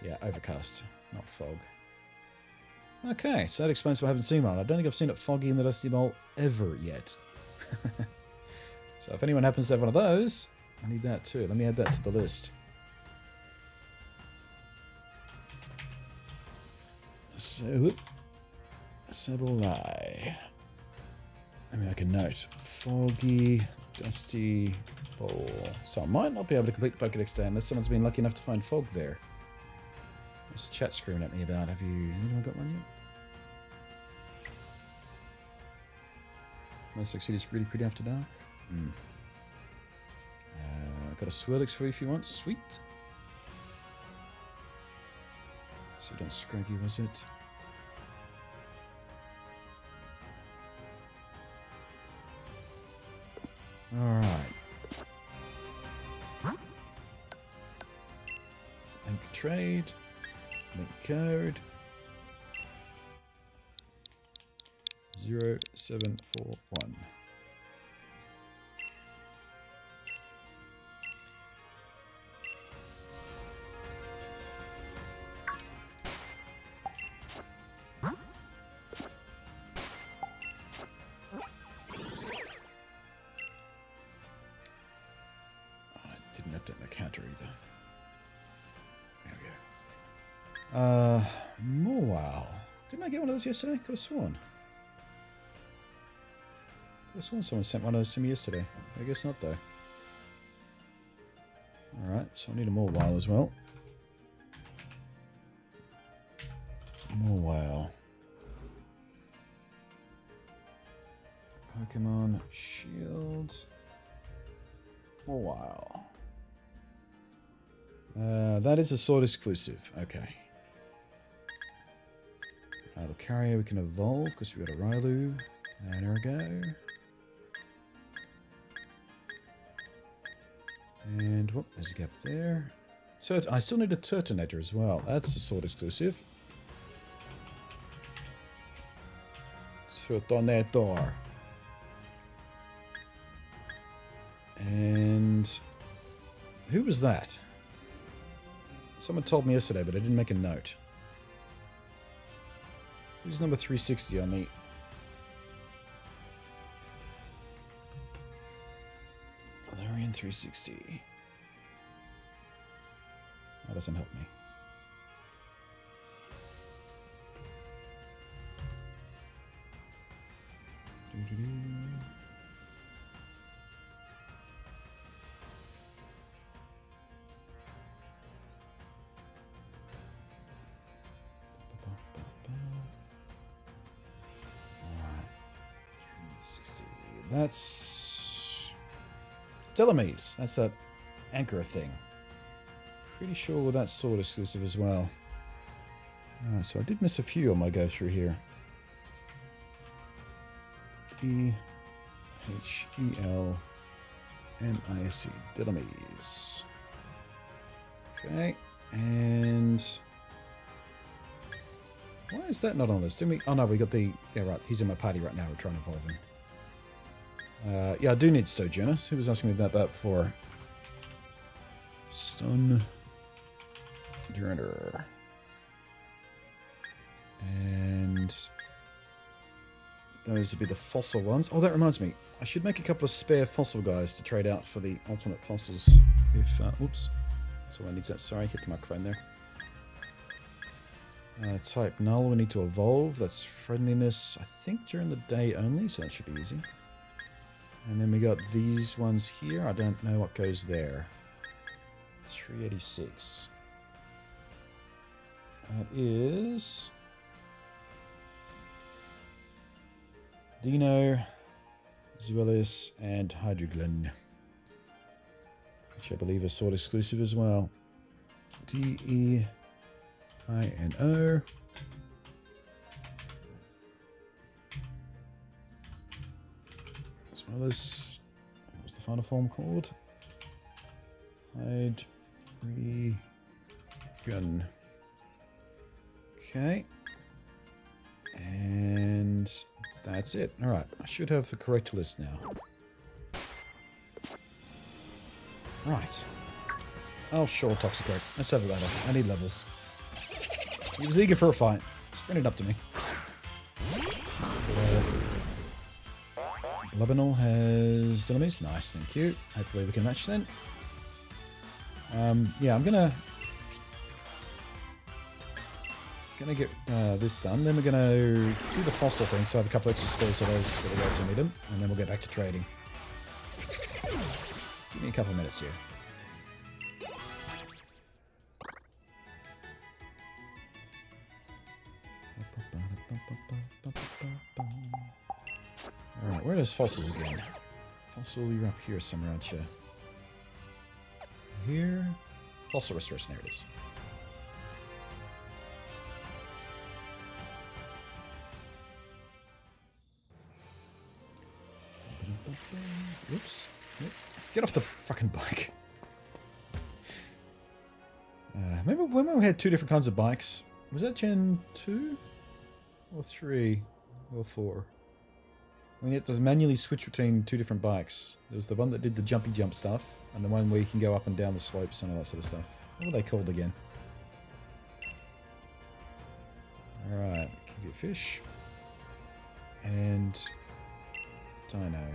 Yeah, overcast, not fog. Okay, so that explains why I haven't seen one. I don't think I've seen it foggy in the Dusty Bowl ever yet. So if anyone happens to have one of those, I need that too. Let me add that to the list. So, Sableye. Let me make a note. Foggy, Dusty Bowl. So I might not be able to complete the Pokedex today unless someone's been lucky enough to find fog there. What's the chat screaming at me about? Have anyone got one yet? Most City is really pretty after dark. Got a Swirlix for you if you want. Sweet. So don't Scraggy, was it? Alright. Link trade. Link code. 0741. More wow. Didn't I get one of those yesterday? Could have sworn. I saw someone sent one of those to me yesterday. I guess not, though. Alright, so I need a more whale as well. More whale. Pokemon Shield. More whale. That is a sword exclusive. Okay. The carrier we can evolve because we've got a Railu. And there we go. And whoop, there's a gap there. So I still need a Turtonator as well. That's a sword exclusive. Turtonator. And who was that? Someone told me yesterday, but I didn't make a note. Who's number 360 on the... Valerian 360. That doesn't help me. That's Delamise. That's that anchor thing. Pretty sure that's sword exclusive as well. Alright, so I did miss a few on my go through here. E-H-E-L-M-I-S-E. Delamise. Okay, and why is that not on this? Didn't we? Oh no, we got the... Yeah, right. He's in my party right now. We're trying to evolve him. Yeah, I do need Stojonas. Who was asking me about that before? Stun Journer. And those would be the fossil ones. Oh, that reminds me. I should make a couple of spare fossil guys to trade out for the alternate fossils. If, whoops. Someone needs that. Sorry, hit the microphone there. Type null, we need to evolve. That's friendliness, I think, during the day only, so that should be easy. And then we got these ones here. I don't know what goes there. 386. That is Dino, Zuelis, and Hydroglin, which I believe is sword exclusive as well. D-E-I-N-O. As well as, what was the final form called? Hydroglin. Okay. And that's it. Alright, I should have the correct list now. Right. Oh, sure, Toxicroak. Let's have a battle. I need levels. He was eager for a fight. Sprint it up to me. Lebanon has Delamise. Nice, thank you. Hopefully we can match then. Yeah, I'm gonna get this done. Then we're gonna do the fossil thing, so I have a couple extra spares of those for the guys who need them, and then we'll get back to trading. Give me a couple of minutes here. Alright, where are those fossils again? Fossil, you're up here somewhere, aren't you? Here? Fossil restoration, there it is. Oops. Get off the fucking bike. Remember when we had two different kinds of bikes? Was that Gen 2? Or 3? Or 4? We had to manually switch between two different bikes. There was the one that did the jumpy jump stuff, and the one where you can go up and down the slopes and all that sort of stuff. What were they called again? Alright, give fish. And Dino.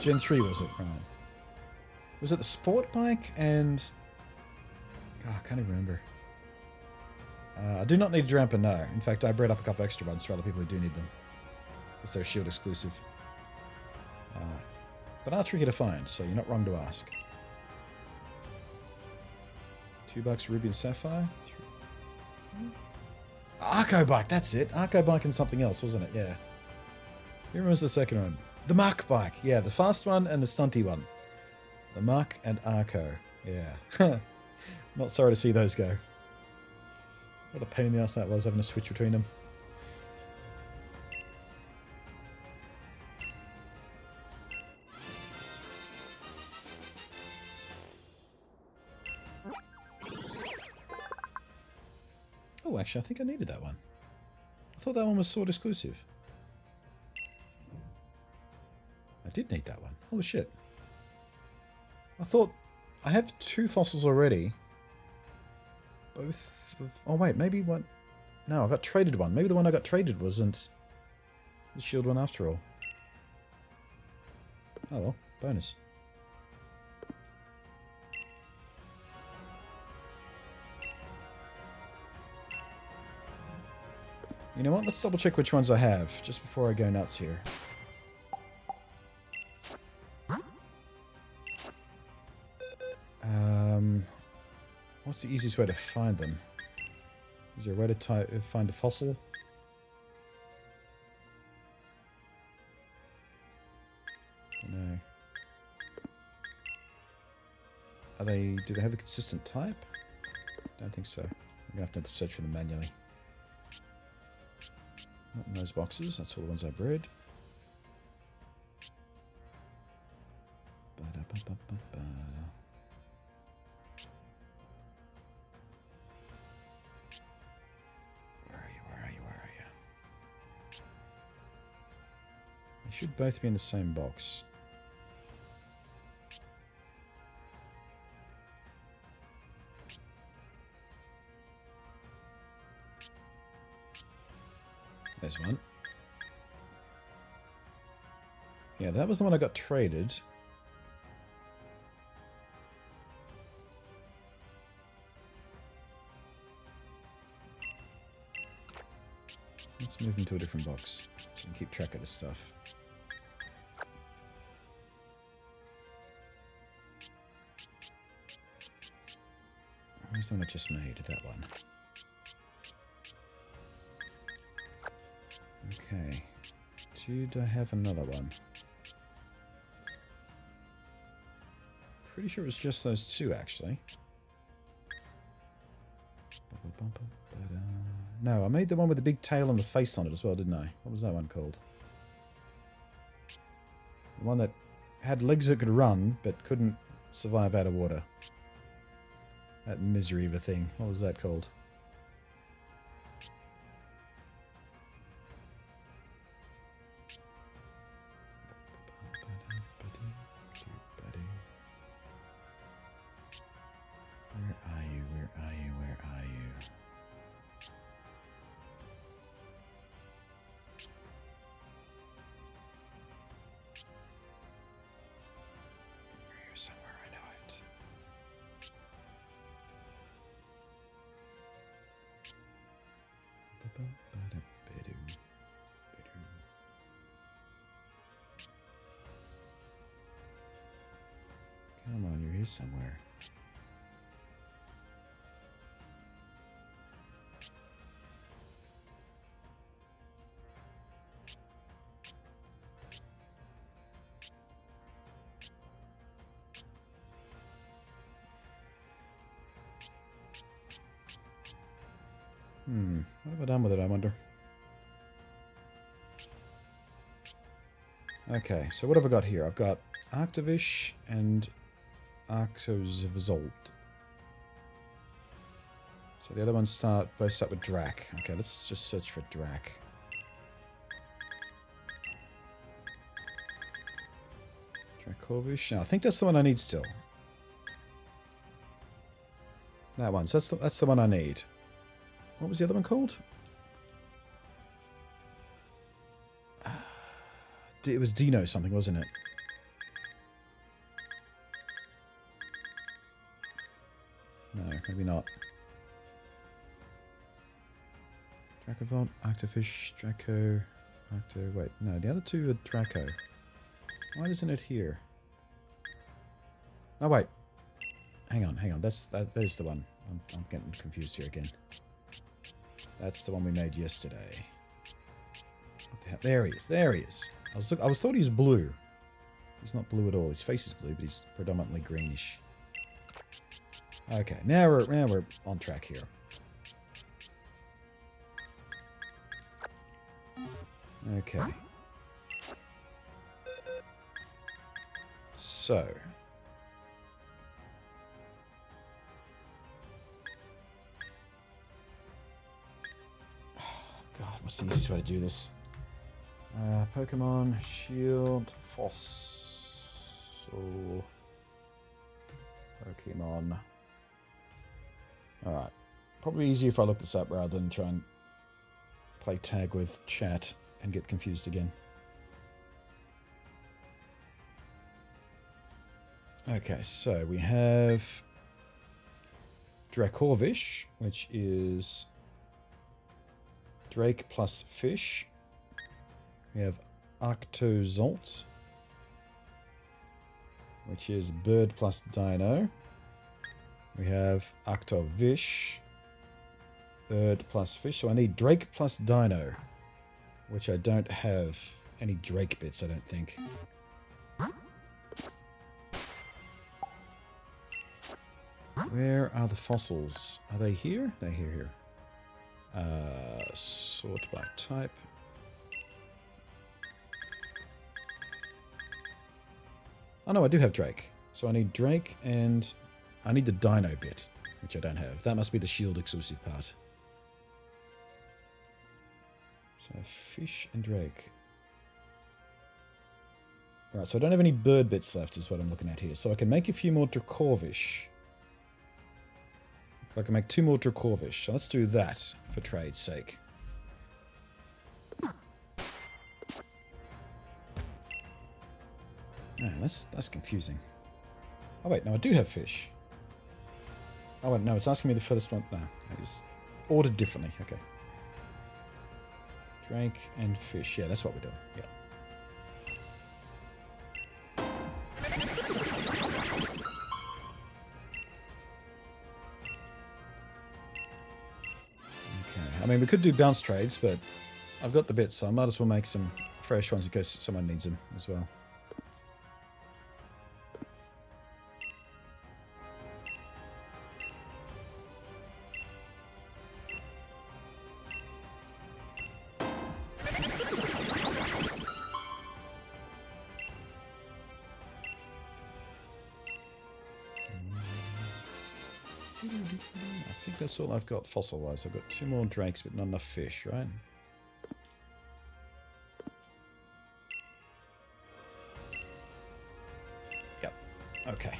Gen 3 was it? Right. Was it the sport bike and... God, I can't even remember. I do not need a Drampa, no. In fact, I bred up a couple extra ones for other people who do need them. Because they're shield exclusive. But are tricky to find, so you're not wrong to ask. $2 Ruby and Sapphire. Arco Bike, that's it. Arco Bike and something else, wasn't it? Yeah. Who remembers the second one? The Mark Bike. Yeah, the fast one and the stunty one. The Mark and Arco. Yeah. Not sorry to see those go. What a pain in the ass that was, having to switch between them. Oh, actually, I think I needed that one. I thought that one was sword exclusive. I did need that one. Holy shit. I thought I have 2 fossils already. Both of... Oh, wait, maybe one... No, I got traded one. Maybe the one I got traded wasn't the shield one after all. Oh, well. Bonus. You know what? Let's double check which ones I have, just before I go nuts here. What's the easiest way to find them? Is there a way to find a fossil? No. Are they... Do they have a consistent type? Don't think so. I'm going to have to search for them manually. Not in those boxes. That's all the ones I bred. Ba-da-ba-ba-ba-ba. Where are you? Where are you? Where are you? They should both be in the same box. There's one. Yeah, that was the one I got traded. Let's move into a different box so we can keep track of this stuff. Where's the one I just made? That one. Okay. Did I have another one? Pretty sure it was just those 2, actually. No, I made the one with the big tail and the face on it as well, didn't I? What was that one called? The one that had legs that could run, but couldn't survive out of water. That misery of a thing. What was that called? Where are you? Where are you? Where are you? Here somewhere, I know it. Come on, you're here somewhere. What have I done with it, I wonder? Okay, so what have I got here? I've got Arctovish and Arctozolt. So the other ones both start with Drac. Okay, let's just search for Drac. Dracovish. No, I think that's the one I need still. That one. So that's the one I need. What was the other one called? It was Dino something, wasn't it? No, maybe not. Dracovolt, Octofish, Draco, Octo... Wait, no, the other two are Draco. Why isn't it here? Oh, wait. Hang on. That is the one. I'm getting confused here again. That's the one we made yesterday. What the hell? There he is. I thought he was blue. He's not blue at all. His face is blue, but he's predominantly greenish. Okay, now we're on track here. Okay. So. God, what's the easiest way to do this? Pokemon, Shield, Fossil. Pokemon. Alright. Probably easier if I look this up rather than try and play tag with chat and get confused again. Okay, so we have Dracorvish, which is Drake plus fish. We have Arctozolt, which is bird plus dino. We have Arctovish, bird plus fish. So I need Drake plus dino, which I don't have any Drake bits, I don't think. Where are the fossils? Are they here? They're here. Sort by type. Oh no, I do have Drake. So I need Drake and I need the dino bit, which I don't have. That must be the shield exclusive part. So fish and Drake. Alright, so I don't have any bird bits left is what I'm looking at here. So I can make a few more Dracorvish. I can make 2 more Dracorvish. So let's do that for trade's sake. Man, that's confusing. Oh wait, no, I do have fish. Oh wait, no, it's asking me the first one. No, it's ordered differently. Okay. Drake and fish. Yeah, that's what we're doing. Yeah. I mean, we could do bounce trades, but I've got the bits, so I might as well make some fresh ones in case someone needs them as well. I think that's all I've got fossil-wise. I've got 2 more drakes, but not enough fish, right? Yep. Okay.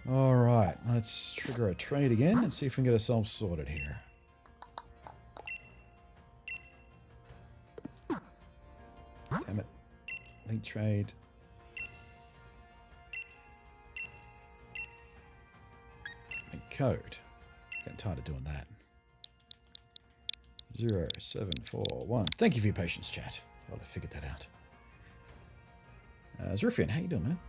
Alright, let's trigger a trade again and see if we can get ourselves sorted here. Damn it. Link trade. Code. Getting tired of doing that. 0741. Thank you for your patience, chat. Well, I figured that out. Zerifian, how you doing, man?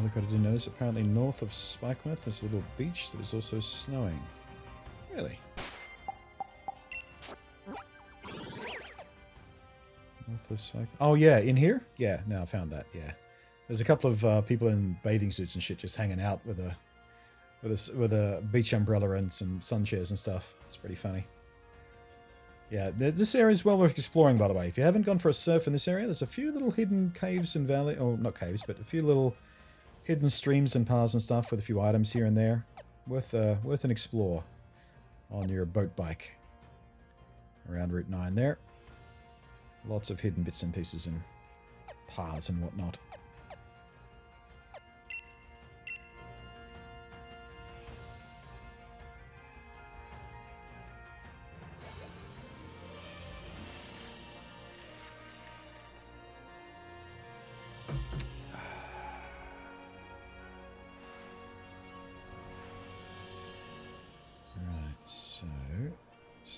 Look, I didn't know this. Apparently north of Spikemouth there's a little beach that is also snowing. Really? Oh yeah, in here? Yeah, no, I found that. Yeah, there's a couple of people in bathing suits and shit just hanging out with a beach umbrella and some sun chairs and stuff. It's pretty funny. Yeah, this area is well worth exploring, by the way. If you haven't gone for a surf in this area, there's a few little hidden caves and valley, oh, not caves, but a few little hidden streams and paths and stuff with a few items here and there. Worth an explore on your boat bike around Route 9 there. Lots of hidden bits and pieces and paths and whatnot.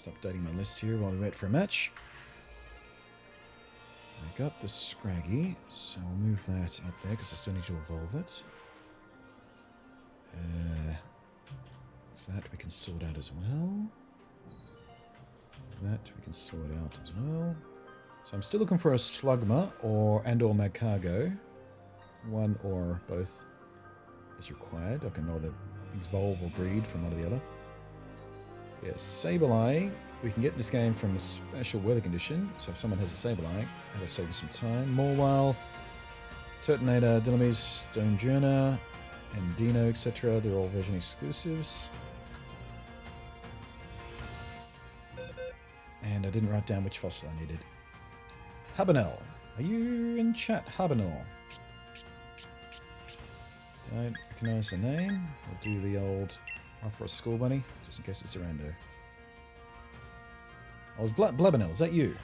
Just updating my list here while we wait for a match. I got the Scraggy, so I'll move that up there because I still need to evolve it. That we can sort out as well. That we can sort out as well. So I'm still looking for a Slugma or Magcargo. One or both is required. I can either evolve or breed from one or the other. Yeah, Sableye. We can get this game from a special weather condition. So if someone has a Sableye, that'll save us some time. Morwile, Turtonator, Dillamise, Stonejourner, and Dino, etc. They're all version exclusives. And I didn't write down which fossil I needed. Habanel. Are you in chat, Habanel? Don't recognize the name. I'll do the old offer a school bunny, just in case it's around there. I was Blabinel, is that you?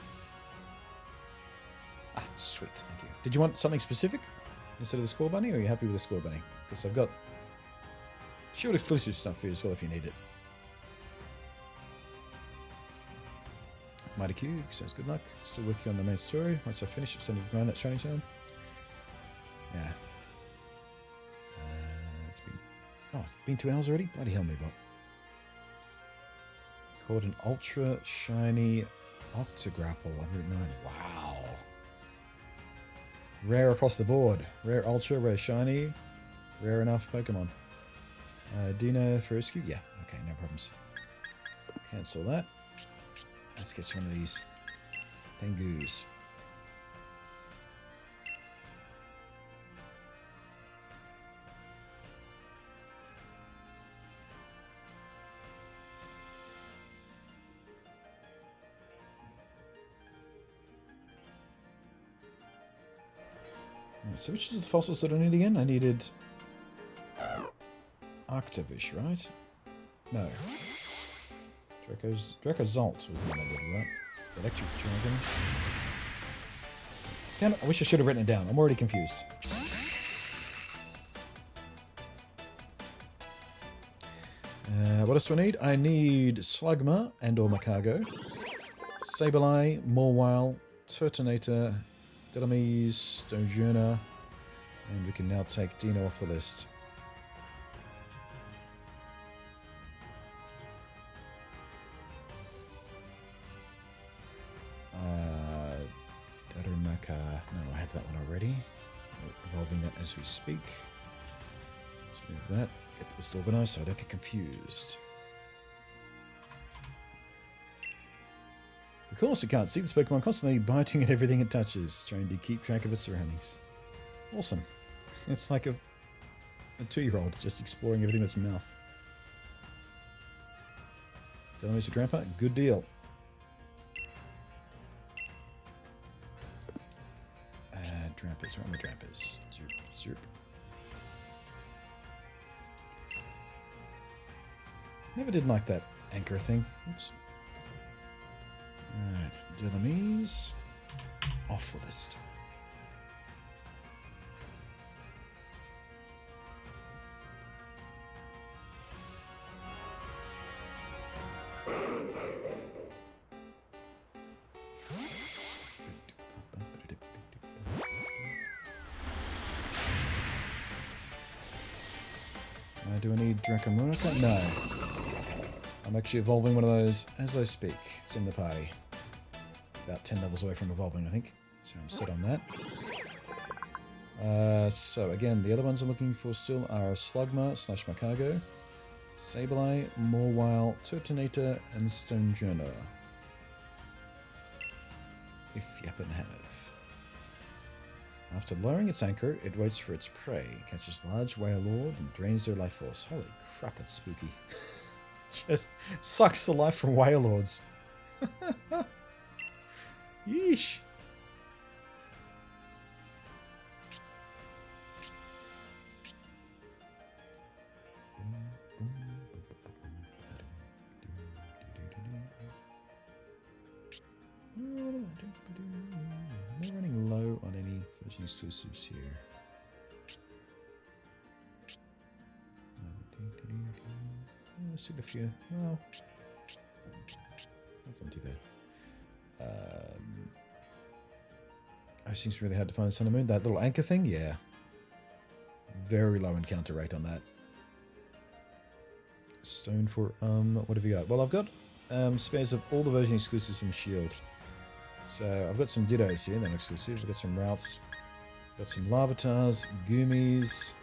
Ah, sweet, thank you. Did you want something specific instead of the score bunny, or are you happy with the score bunny? Because I've got shield exclusive stuff for you as well if you need it. Mighty Q says good luck. Still working on the main story. Once I finish, I'm sending to grind that shiny charm. Yeah. It's been 2 hours already? Bloody hell, me bot. Called an ultra shiny Octograpple on Route 9. Wow. Rare across the board. Rare ultra, rare shiny, rare enough Pokemon. Dino for rescue? Yeah, okay, no problems. Cancel that. Let's get one of these Tengus. Right, so which is the fossils that I need again? I needed Arctavish, right? No. Dracozolt was the one I did, right? Electric Dragon. Damn it, I wish I should have written it down. I'm already confused. What else do I need? I need Slugma and or Magcargo, Sableye, Morwile, Turtonator, Dillamise, Stonejourner, and we can now take Dino off the list. No, I have that one already. We're evolving that as we speak. Let's move that. Get the list organized so I don't get confused. Of course, it can't see this Pokemon constantly biting at everything it touches, trying to keep track of its surroundings. Awesome. It's like a 2-year-old just exploring everything with its mouth. Dillamise for Drampa? Good deal. Drampers, where are my Drampers? Zerp, zerp. Never did like that anchor thing. Oops. Alright, Dillamise. Off the list. Do I need Dracomonica? No. I'm actually evolving one of those as I speak. It's in the party. About 10 levels away from evolving, I think. So I'm set on that. So again, the other ones I'm looking for still are Slugma / Magcargo, Sableye, Morwile, Turtonator, and Stonejourner. If you happen to have. After lowering its anchor, it waits for its prey, catches large Wailord, and drains their life force. Holy crap, that's spooky. Just sucks the life from Wailords. Yeesh. Am I running low on any version exclusives here? I've seen a few. Well, Wasn't too bad. Those things really hard to find in Sun and Moon. That little anchor thing, yeah. Very low encounter rate on that. Stone for, what have you got? Well, I've got spares of all the version exclusives from Shield. So I've got some Dittos here, they're exclusives. I've got some Routes. Got some Larvatars, Goomies,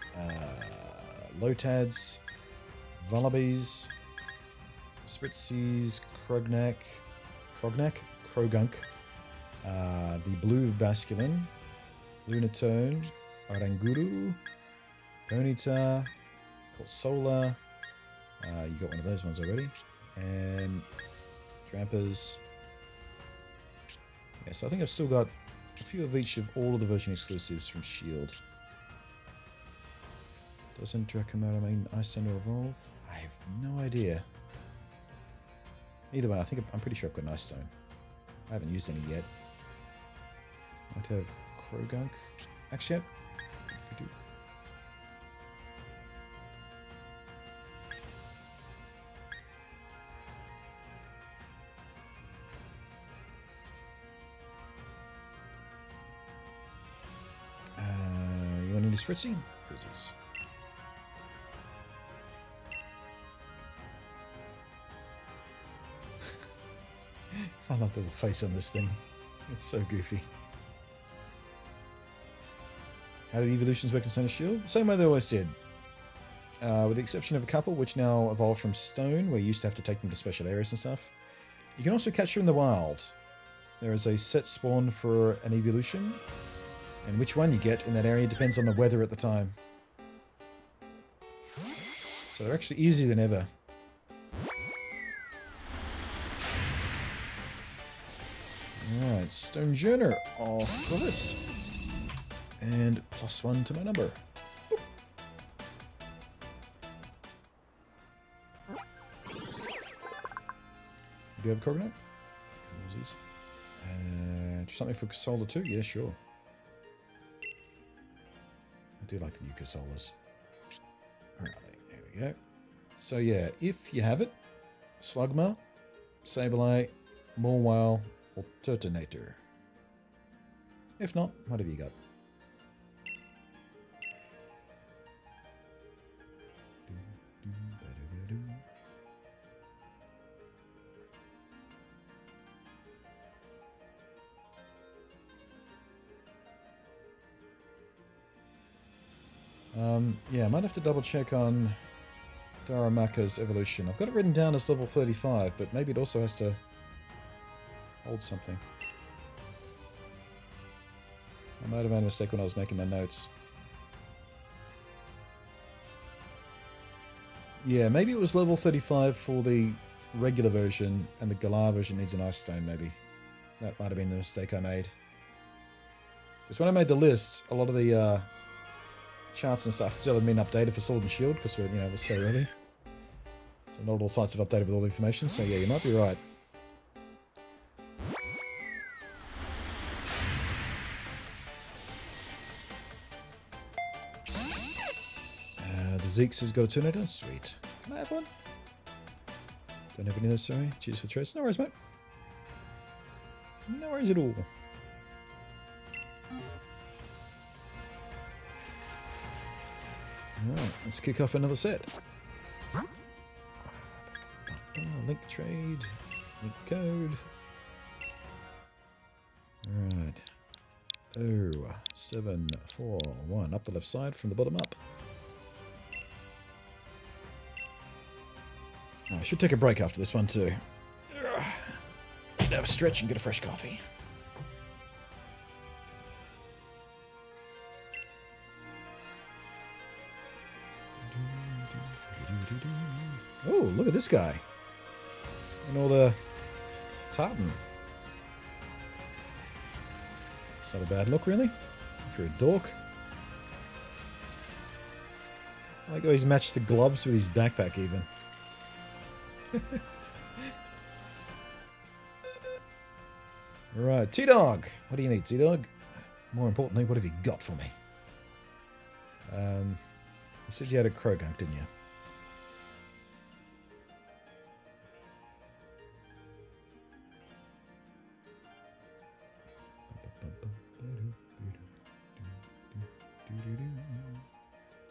Lotads, Vullabies, Spritzies, Krognak, the Blue Basculin, Lunatone, Aranguru, Ponyta, Corsola, you got one of those ones already, and Trampers. Yeah, so I think I've still got a few of each of all of the version exclusives from Shield. Doesn't Dracomaru mean Ice Stone to evolve? I have no idea. Either way, I'm pretty sure I've got an Ice Stone. I haven't used any yet. Might have Krogunk. Actually, we do. You want to use Spritzy? Koozies. I love the little face on this thing. It's so goofy. How do the evolutions work in Stone and Shield? The same way they always did. With the exception of a couple, which now evolved from Stone, where you used to have to take them to special areas and stuff. You can also catch them in the wild. There is a set spawn for an evolution, and which one you get in that area depends on the weather at the time. So they're actually easier than ever. Alright, Stone Journer off the list. And +1 to my number. Boop. Do you have a coconut? Something for Casola too? Yeah, sure. I do like the new Casolas. Alright, there we go. So yeah, if you have it, Slugma, Sableye, Morwile, or Turtonator. If not, what have you got? Yeah, I might have to double check on Daramaka's evolution. I've got it written down as level 35, but maybe it also has to hold something. I might have made a mistake when I was making my notes. Yeah, maybe it was level 35 for the regular version, and the Galar version needs an Ice Stone, maybe. That might have been the mistake I made. Because when I made the list, a lot of the charts and stuff still had been updated for Sword and Shield, because it was so early. So not all sites have updated with all the information, so yeah, you might be right. The Zeeks has got a Tornado. Sweet. Can I have one? Don't have any of those, sorry. Cheers for the choice. No worries, mate. No worries at all. Alright, let's kick off another set. Link trade. Link code. Alright. 0741. Up the left side from the bottom up. I should take a break after this one too. Have a stretch and get a fresh coffee. Oh, look at this guy. And all the tartan. It's not a bad look, really. If you're a dork. I like how he's matched the gloves with his backpack even. Right, T-Dog. What do you need, T-Dog? More importantly, what have you got for me? You said you had a Krogunk, didn't you?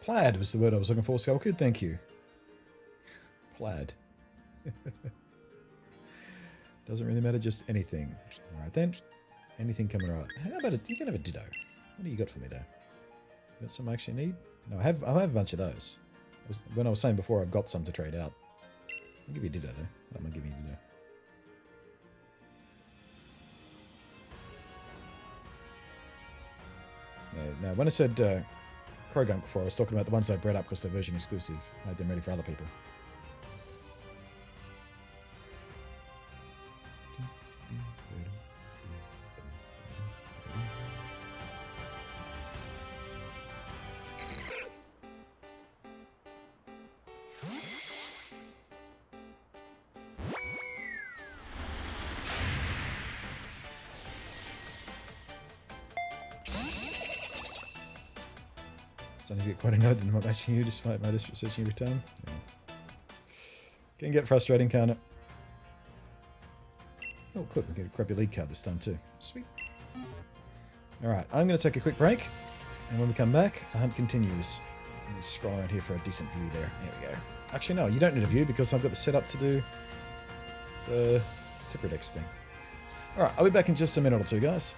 Plaid was the word I was looking for, Skull Kid. Thank you. Plaid. Doesn't really matter, just anything. Alright then. Anything coming right. How about it? You can have a Ditto. What do you got for me there? Got some I actually need? No, I have a bunch of those. When I was saying before, I've got some to trade out. I'll give you a Ditto though. I'm gonna give you a Ditto. No, when I said Krogunk before, I was talking about the ones I bred up because they're version exclusive. I had them ready for other people. Starting to get quite annoyed that I'm not matching you despite my desperate searching return. Yeah. Can get frustrating, can't it? Oh, good. We'll get a crappy lead card this time too. Sweet. Alright, I'm going to take a quick break. And when we come back, the hunt continues. Let me scroll around here for a decent view there. There we go. Actually, no, you don't need a view because I've got the setup to do the POKEDEX thing. Alright, I'll be back in just a minute or two, guys.